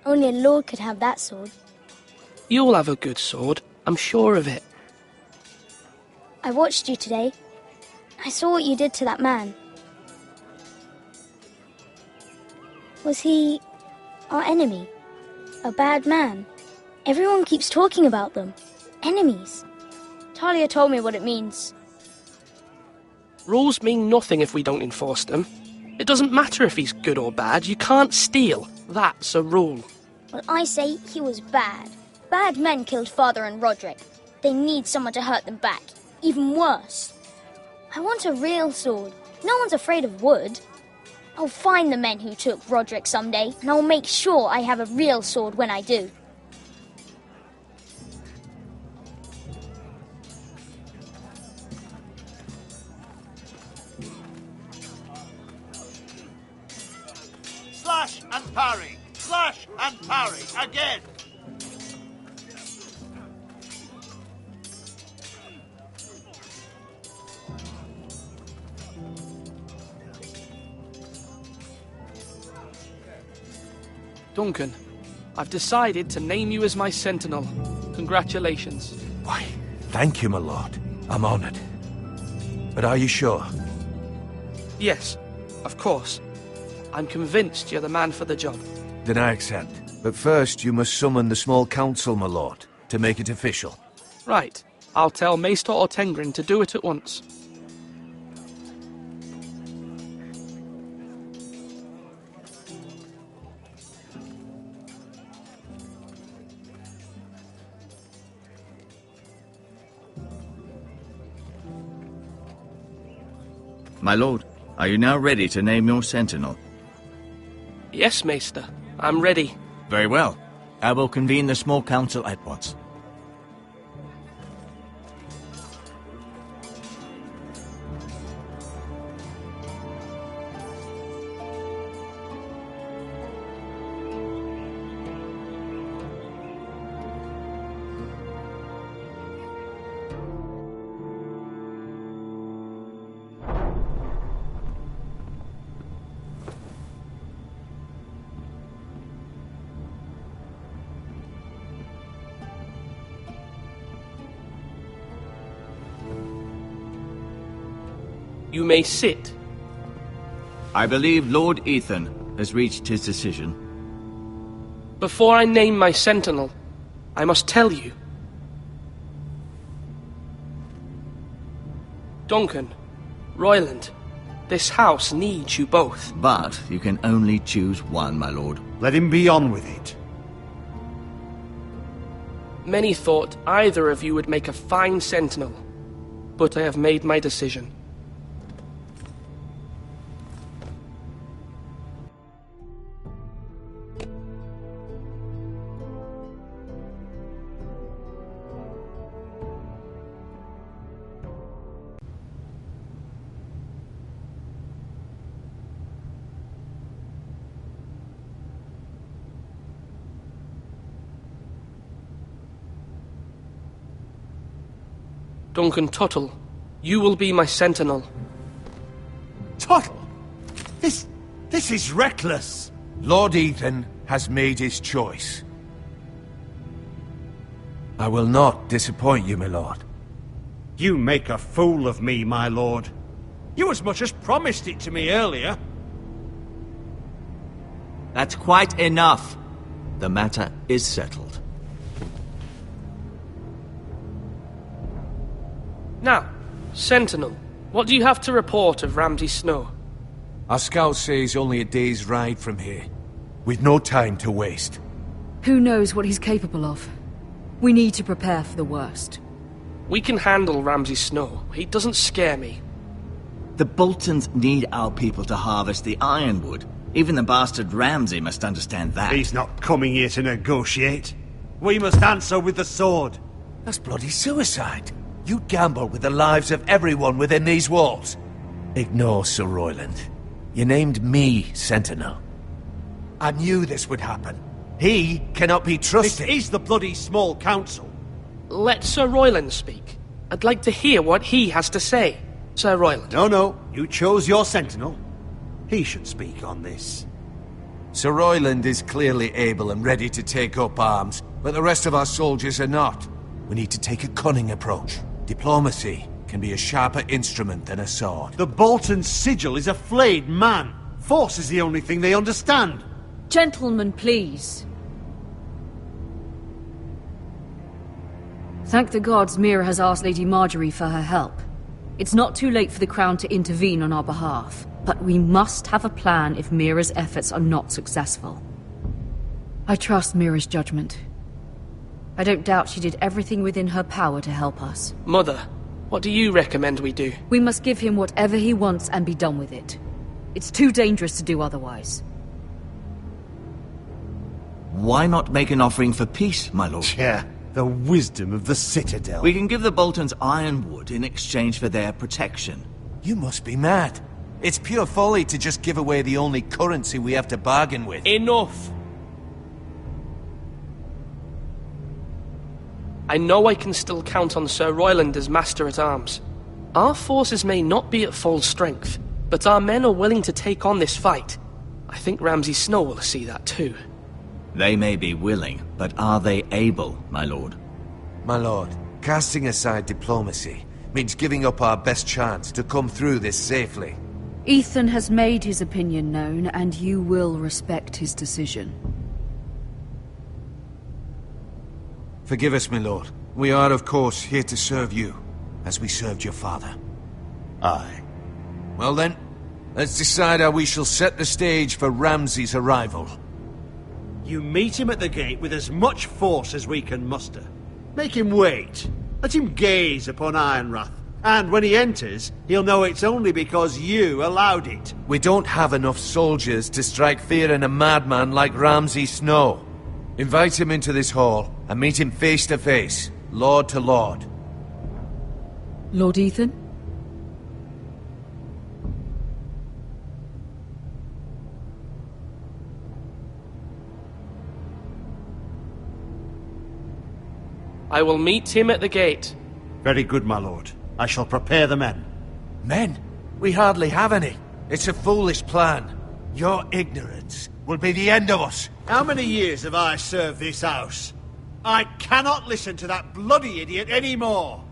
Only a lord could have that sword. You'll have a good sword. I'm sure of it. I watched you today. I saw what you did to that man. Was he our enemy? A bad man? Everyone keeps talking about them. Enemies. Talia told me what it means. Rules mean nothing if we don't enforce them. It doesn't matter if he's good or bad, you can't steal. That's a rule. Well, I say he was bad. Bad men killed Father and Roderick. They need someone to hurt them back. Even worse. I want a real sword. No one's afraid of wood. I'll find the men who took Roderick someday, and I'll make sure I have a real sword when I do. Slash and parry! Slash and parry! Again! Duncan, I've decided to name you as my sentinel. Congratulations. Why, thank you, my lord. I'm honored. But are you sure? Yes, of course. I'm convinced you're the man for the job. Then I accept. But first, you must summon the small council, my lord, to make it official. Right. I'll tell Maester Ortengrin to do it at once. My lord, are you now ready to name your sentinel? Yes, Maester. I'm ready. Very well. I will convene the small council at once. You may sit. I believe Lord Ethan has reached his decision. Before I name my sentinel, I must tell you. Duncan, Royland, this house needs you both. But you can only choose one, my lord. Let him be on with it. Many thought either of you would make a fine sentinel, but I have made my decision. Duncan Tuttle, you will be my sentinel. Tuttle? This is reckless. Lord Ethan has made his choice. I will not disappoint you, my lord. You make a fool of me, my lord. You as much as promised it to me earlier. That's quite enough. The matter is settled. Now, Sentinel, what do you have to report of Ramsay Snow? Our scouts say he's only a day's ride from here, with no time to waste. Who knows what he's capable of? We need to prepare for the worst. We can handle Ramsay Snow. He doesn't scare me. The Boltons need our people to harvest the ironwood. Even the bastard Ramsay must understand that. He's not coming here to negotiate. We must answer with the sword. That's bloody suicide. You gamble with the lives of everyone within these walls. Ignore Sir Royland. You named me Sentinel. I knew this would happen. He cannot be trusted. This is the bloody small council. Let Sir Royland speak. I'd like to hear what he has to say. Sir Royland. No. You chose your sentinel. He should speak on this. Sir Royland is clearly able and ready to take up arms, but the rest of our soldiers are not. We need to take a cunning approach. Diplomacy can be a sharper instrument than a sword. The Bolton sigil is a flayed man. Force is the only thing they understand. Gentlemen, please. Thank the gods Mira has asked Lady Marjorie for her help. It's not too late for the Crown to intervene on our behalf, but we must have a plan if Mira's efforts are not successful. I trust Mira's judgment. I don't doubt she did everything within her power to help us. Mother, what do you recommend we do? We must give him whatever he wants and be done with it. It's too dangerous to do otherwise. Why not make an offering for peace, my lord? Yeah, the wisdom of the Citadel. We can give the Boltons ironwood in exchange for their protection. You must be mad. It's pure folly to just give away the only currency we have to bargain with. Enough! I know I can still count on Sir Royland as Master-at-Arms. Our forces may not be at full strength, but our men are willing to take on this fight. I think Ramsay Snow will see that too. They may be willing, but are they able, my lord? My lord, casting aside diplomacy means giving up our best chance to come through this safely. Ethan has made his opinion known, and you will respect his decision. Forgive us, my lord. We are, of course, here to serve you, as we served your father. Aye. Well then, let's decide how we shall set the stage for Ramsay's arrival. You meet him at the gate with as much force as we can muster. Make him wait. Let him gaze upon Ironrath. And when he enters, he'll know it's only because you allowed it. We don't have enough soldiers to strike fear in a madman like Ramsay Snow. Invite him into this hall and meet him face to face, lord to lord. Lord Ethan? I will meet him at the gate. Very good, my lord. I shall prepare the men. Men? We hardly have any. It's a foolish plan. Your ignorance will be the end of us. How many years have I served this house? I cannot listen to that bloody idiot anymore.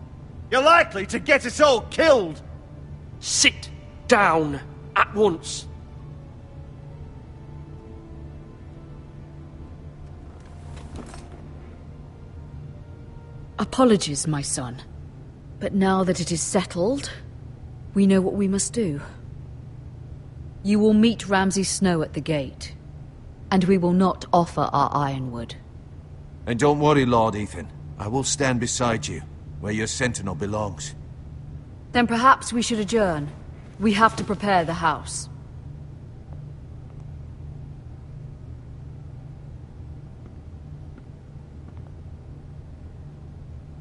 You're likely to get us all killed. Sit down at once. Apologies, my son. But now that it is settled, we know what we must do. You will meet Ramsay Snow at the gate, and we will not offer our ironwood. And don't worry, Lord Ethan. I will stand beside you, where your sentinel belongs. Then perhaps we should adjourn. We have to prepare the house.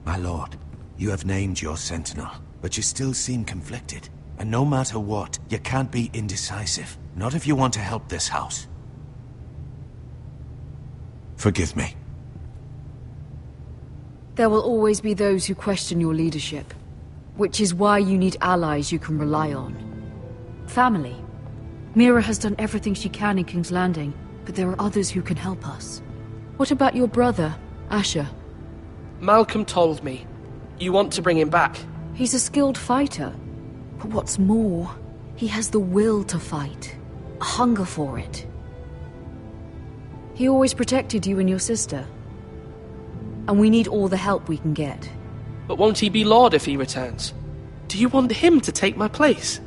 My lord, you have named your sentinel, but you still seem conflicted. And no matter what, you can't be indecisive. Not if you want to help this house. Forgive me. There will always be those who question your leadership, which is why you need allies you can rely on. Family. Mira has done everything she can in King's Landing, but there are others who can help us. What about your brother, Asher? Malcolm told me. You want to bring him back? He's a skilled fighter. But what's more, he has the will to fight. A hunger for it. He always protected you and your sister. And we need all the help we can get. But won't he be Lord if he returns? Do you want him to take my place?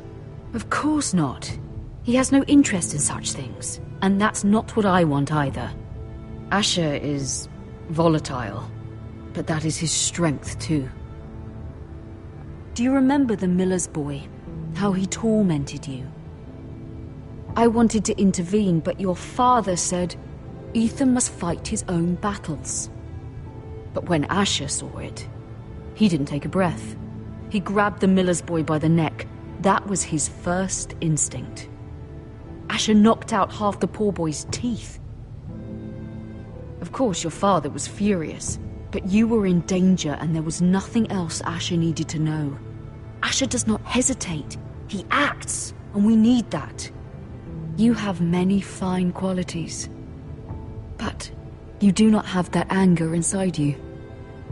Of course not. He has no interest in such things. And that's not what I want either. Asher is volatile. But that is his strength too. Do you remember the miller's boy? How he tormented you? I wanted to intervene, but your father said Ethan must fight his own battles. But when Asher saw it, he didn't take a breath. He grabbed the miller's boy by the neck. That was his first instinct. Asher knocked out half the poor boy's teeth. Of course, your father was furious, but you were in danger and there was nothing else Asher needed to know. Asher does not hesitate. He acts, and we need that. You have many fine qualities. But you do not have that anger inside you.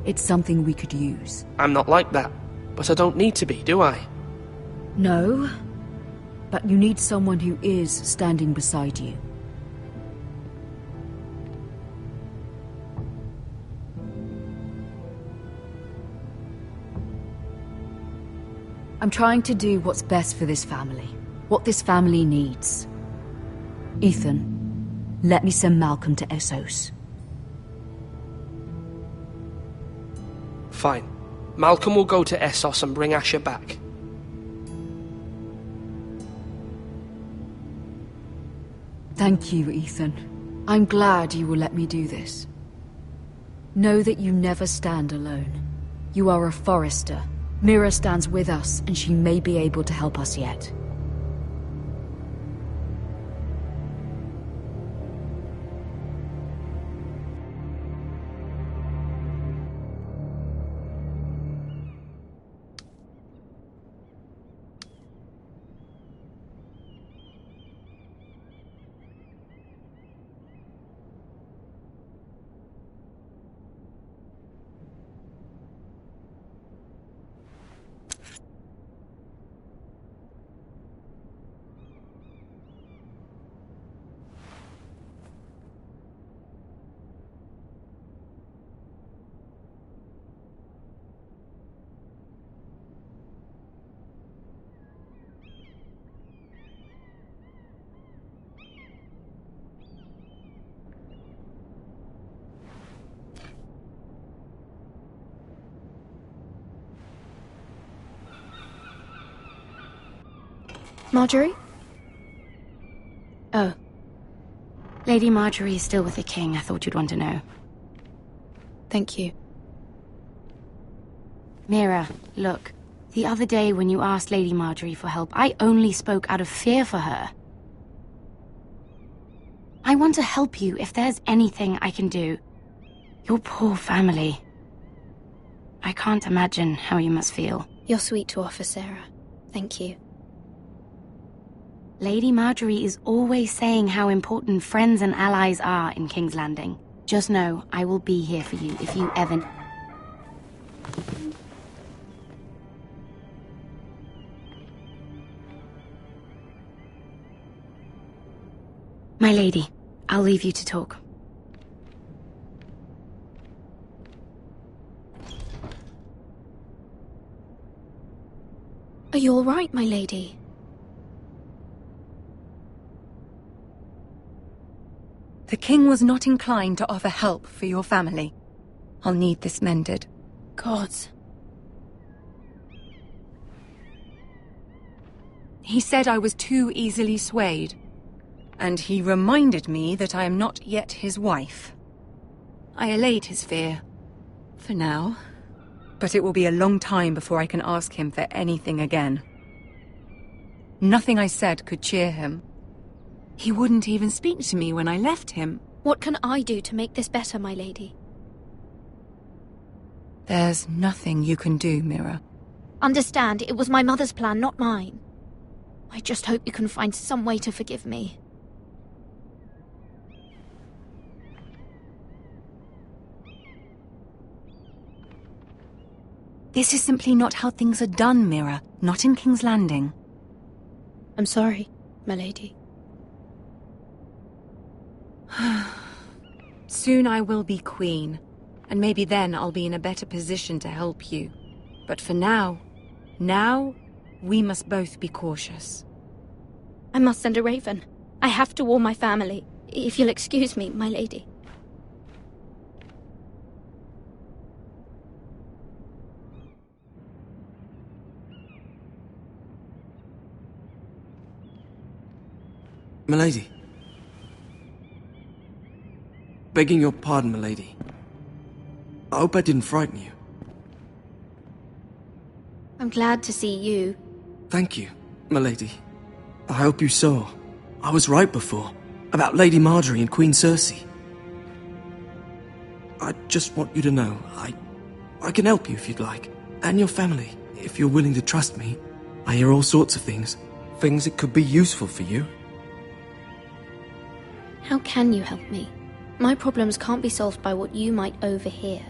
It's something we could use. I'm not like that, but I don't need to be, do I? No, but you need someone who is standing beside you. I'm trying to do what's best for this family. What this family needs. Ethan, let me send Malcolm to Essos. Fine. Malcolm will go to Essos and bring Asher back. Thank you, Ethan. I'm glad you will let me do this. Know that you never stand alone. You are a Forrester. Mira stands with us, and she may be able to help us yet. Marjorie? Oh. Lady Marjorie is still with the king. I thought you'd want to know. Thank you. Mira, look. The other day when you asked Lady Marjorie for help, I only spoke out of fear for her. I want to help you if there's anything I can do. Your poor family. I can't imagine how you must feel. You're sweet to offer, Sarah. Thank you. Lady Marjorie is always saying how important friends and allies are in King's Landing. Just know, I will be here for you if you ever... My lady, I'll leave you to talk. Are you all right, my lady? The king was not inclined to offer help for your family. I'll need this mended. Gods. He said I was too easily swayed. And he reminded me that I am not yet his wife. I allayed his fear. For now. But it will be a long time before I can ask him for anything again. Nothing I said could cheer him. He wouldn't even speak to me when I left him. What can I do to make this better, my lady? There's nothing you can do, Mira. Understand, it was my mother's plan, not mine. I just hope you can find some way to forgive me. This is simply not how things are done, Mira. Not in King's Landing. I'm sorry, my lady. Soon I will be queen, and maybe then I'll be in a better position to help you. But for now, we must both be cautious. I must send a raven. I have to warn my family. If you'll excuse me, my lady. Milady. Begging your pardon, milady. I hope I didn't frighten you. I'm glad to see you. Thank you, milady. I hope you saw. I was right before. About Lady Marjorie and Queen Cersei. I just want you to know, I can help you if you'd like. And your family, if you're willing to trust me. I hear all sorts of things. Things that could be useful for you. How can you help me? My problems can't be solved by what you might overhear.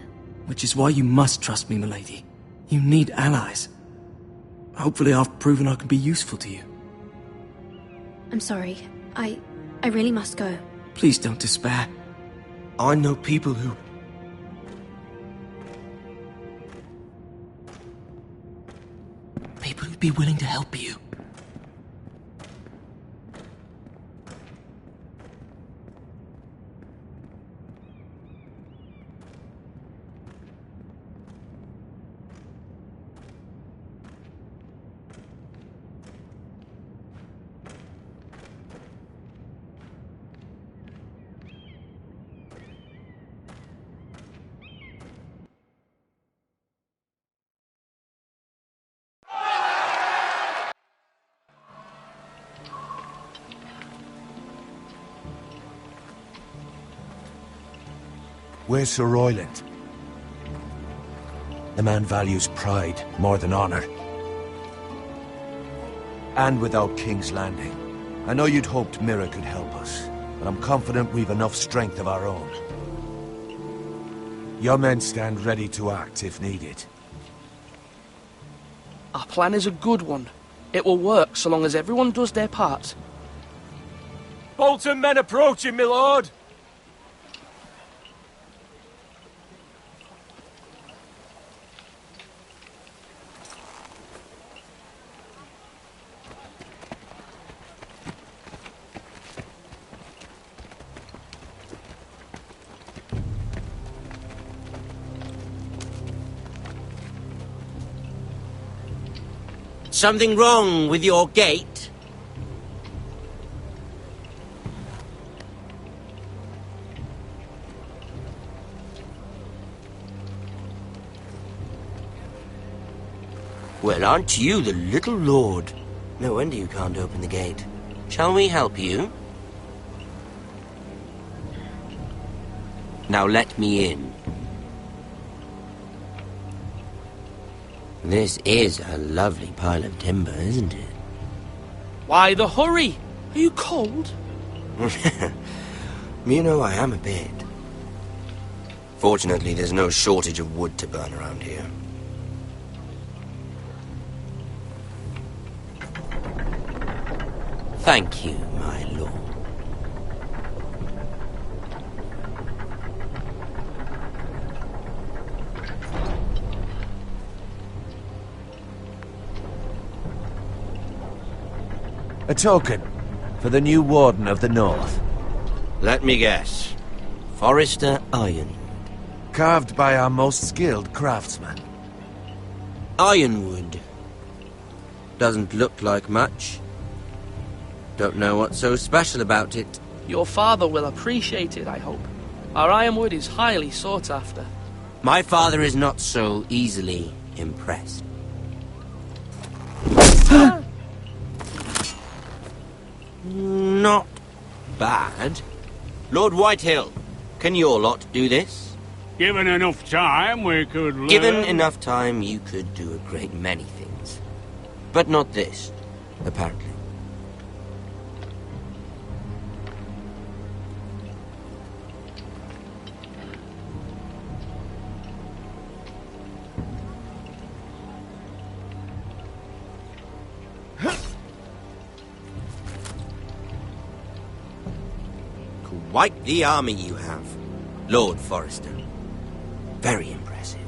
Which is why you must trust me, milady. You need allies. Hopefully I've proven I can be useful to you. I'm sorry. I really must go. Please don't despair. I know people who... People who would be willing to help you. Where's Sir Royland? The man values pride more than honor. And without King's Landing, I know you'd hoped Mira could help us, but I'm confident we've enough strength of our own. Your men stand ready to act if needed. Our plan is a good one. It will work so long as everyone does their part. Bolton men approaching, my lord! Something wrong with your gate? Well, aren't you the little lord? No wonder you can't open the gate. Shall we help you? Now let me in. This is a lovely pile of timber, isn't it? Why the hurry? Are you cold? You know, I am a bit. Fortunately, there's no shortage of wood to burn around here. Thank you, my lord. A token for the new Warden of the North. Let me guess. Forrester Iron. Carved by our most skilled craftsman. Ironwood. Doesn't look like much. Don't know what's so special about it. Your father will appreciate it, I hope. Our ironwood is highly sought after. My father is not so easily impressed. Not bad. Lord Whitehill, can your lot do this? Given enough time, we could learn. Given enough time, you could do a great many things. But not this, apparently. Quite the army you have, Lord Forrester. Very impressive.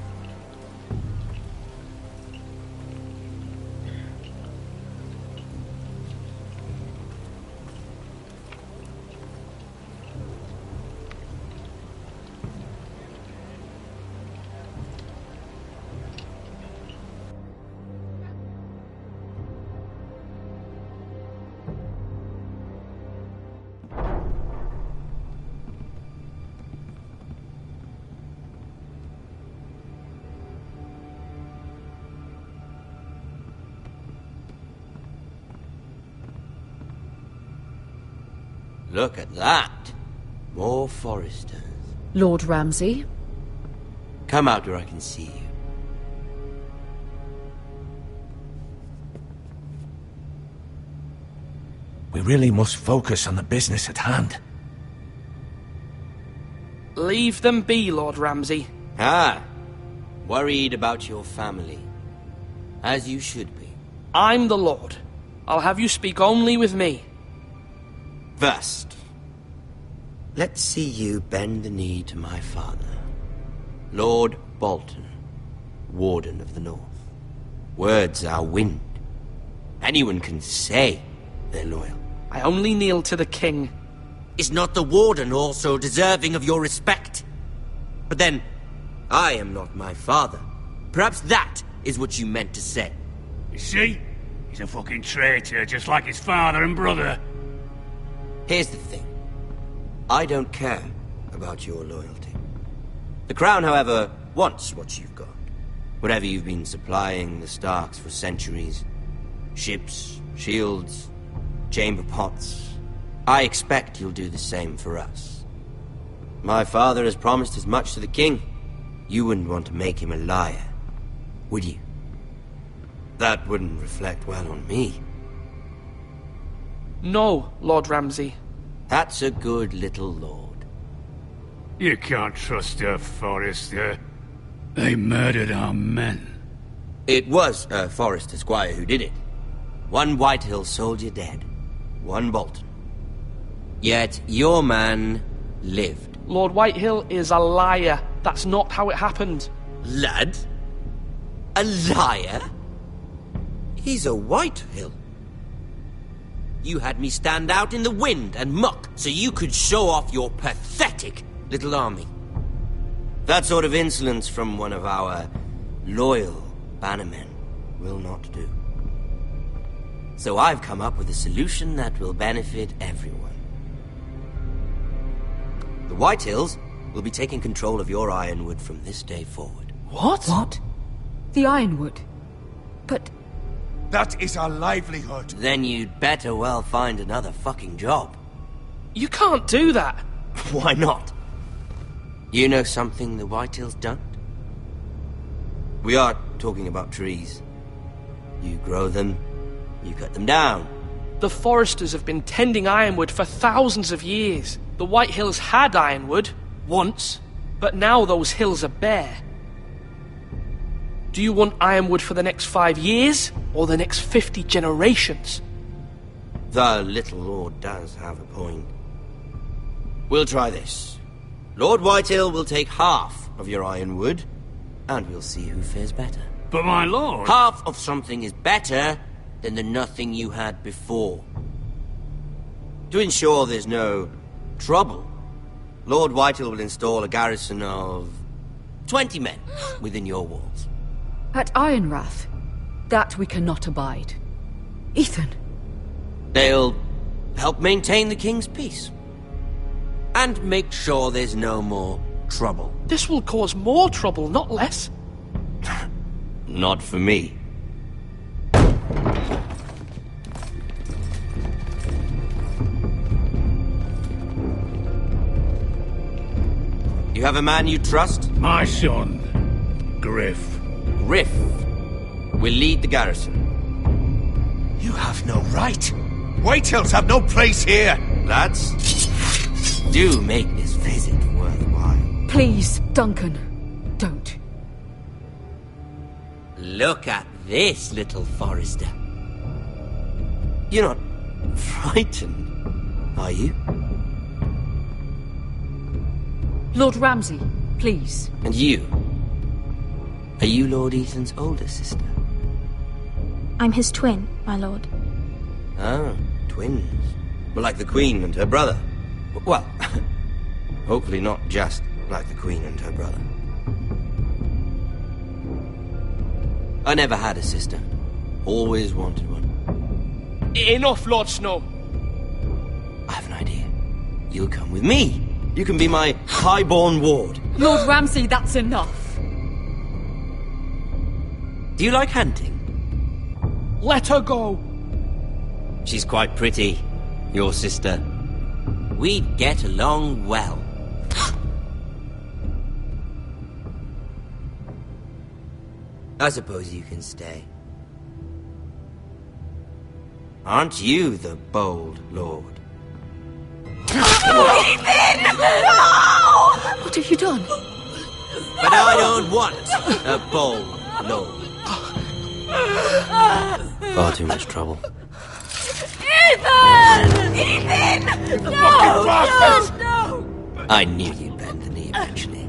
Look at that. More Forresters. Lord Ramsay? Come out where I can see you. We really must focus on the business at hand. Leave them be, Lord Ramsay. Ah, worried about your family. As you should be. I'm the Lord. I'll have you speak only with me. First, let's see you bend the knee to my father, Lord Bolton, Warden of the North. Words are wind, Anyone can say they're loyal. I only kneel to the king. Is not the warden also deserving of your respect? But then, I am not my father. Perhaps that is what you meant to say. You see? He's a fucking traitor, just like his father and brother. Here's the thing. I don't care about your loyalty. The Crown, however, wants what you've got. Whatever you've been supplying the Starks for centuries. Ships, shields, chamber pots. I expect you'll do the same for us. My father has promised as much to the king. You wouldn't want to make him a liar, would you? That wouldn't reflect well on me. No, Lord Ramsay. That's a good little lord. You can't trust her, Forrester. They murdered our men. It was a Forrester squire who did it. One Whitehill soldier dead. One Bolton. Yet your man lived. Lord Whitehill is a liar. That's not how it happened. Lad? A liar? He's a Whitehill. You had me stand out in the wind and muck so you could show off your pathetic little army. That sort of insolence from one of our loyal bannermen will not do. So I've come up with a solution that will benefit everyone. The Whitehills will be taking control of your Ironwood from this day forward. What? What? The Ironwood? But... That is our livelihood. Then you'd better well find another fucking job. You can't do that. Why not? You know something the Whitehills don't? We are talking about trees. You grow them, you cut them down. The Foresters have been tending Ironwood for thousands of years. The Whitehills had Ironwood, once, but now those hills are bare. Do you want Ironwood for the next 5 years, or the next 50 generations? The little lord does have a point. We'll try this. Lord Whitehill will take half of your Ironwood, and we'll see who fares better. But my lord... Half of something is better than the nothing you had before. To ensure there's no trouble, Lord Whitehill will install a garrison of 20 men within your walls. At Ironrath? That we cannot abide. Ethan. They'll help maintain the king's peace. And make sure there's no more trouble. This will cause more trouble, not less. Not for me. You have a man you trust? My son, Griff. Griff will lead the garrison. You have no right. Whitehills have no place here. Lads, do make this visit worthwhile. Please, Duncan, don't. Look at this, little Forrester. You're not frightened, are you? Lord Ramsay, please. And you? Are you Lord Ethan's older sister? I'm his twin, my lord. Ah, twins. Well, like the Queen and her brother. Well, hopefully not just like the Queen and her brother. I never had a sister. Always wanted one. Enough, Lord Snow. I have an idea. You'll come with me. You can be my highborn ward. Lord Ramsay, that's enough. Do you like hunting? Let her go. She's quite pretty, your sister. We'd get along well. I suppose you can stay. Aren't you the bold lord? Ethan! No! What have you done? But I don't want a bold lord. Far too much trouble. Ethan! Ethan! No! No! I knew you'd bend the knee eventually.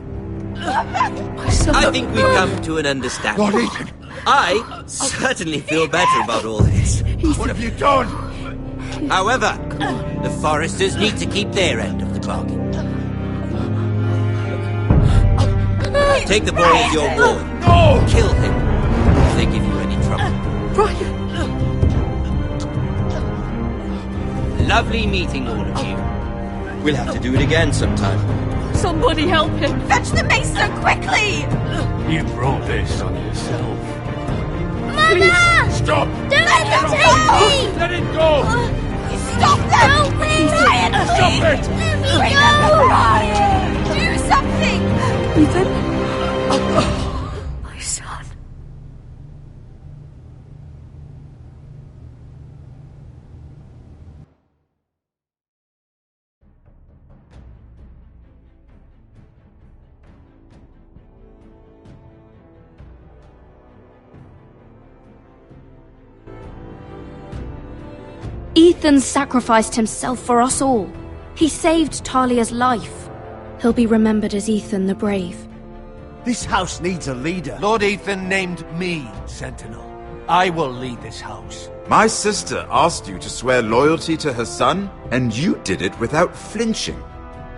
My son. I think we've come to an understanding. Lord Ethan! I certainly feel better about all this. What have you done? However, the Foresters need to keep their end of the bargain. Take the boy as your boy. No! Kill him if they give you any trouble. Brian! Lovely meeting all of you. We'll have to do it again sometime. Somebody help him! Fetch the maester quickly! You brought this on yourself. Mother! Stop! Don't let them take me! Let it go! Stop them! Help me! Ryan, Stop it! Let me Bring go! them to Ryan! Do something! Ethan? My son. Ethan sacrificed himself for us all. He saved Talia's life. He'll be remembered as Ethan the Brave. This house needs a leader. Lord Ethan named me Sentinel. I will lead this house. My sister asked you to swear loyalty to her son, and you did it without flinching.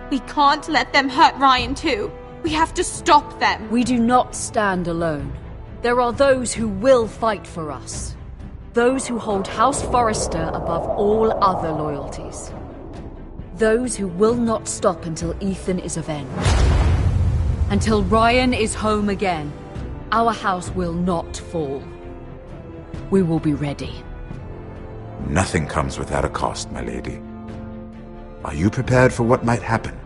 We can't let them hurt Ryan too. We have to stop them. We do not stand alone. There are those who will fight for us. Those who hold House Forrester above all other loyalties. Those who will not stop until Ethan is avenged. Until Ryan is home again, our house will not fall. We will be ready. Nothing comes without a cost, my lady. Are you prepared for what might happen?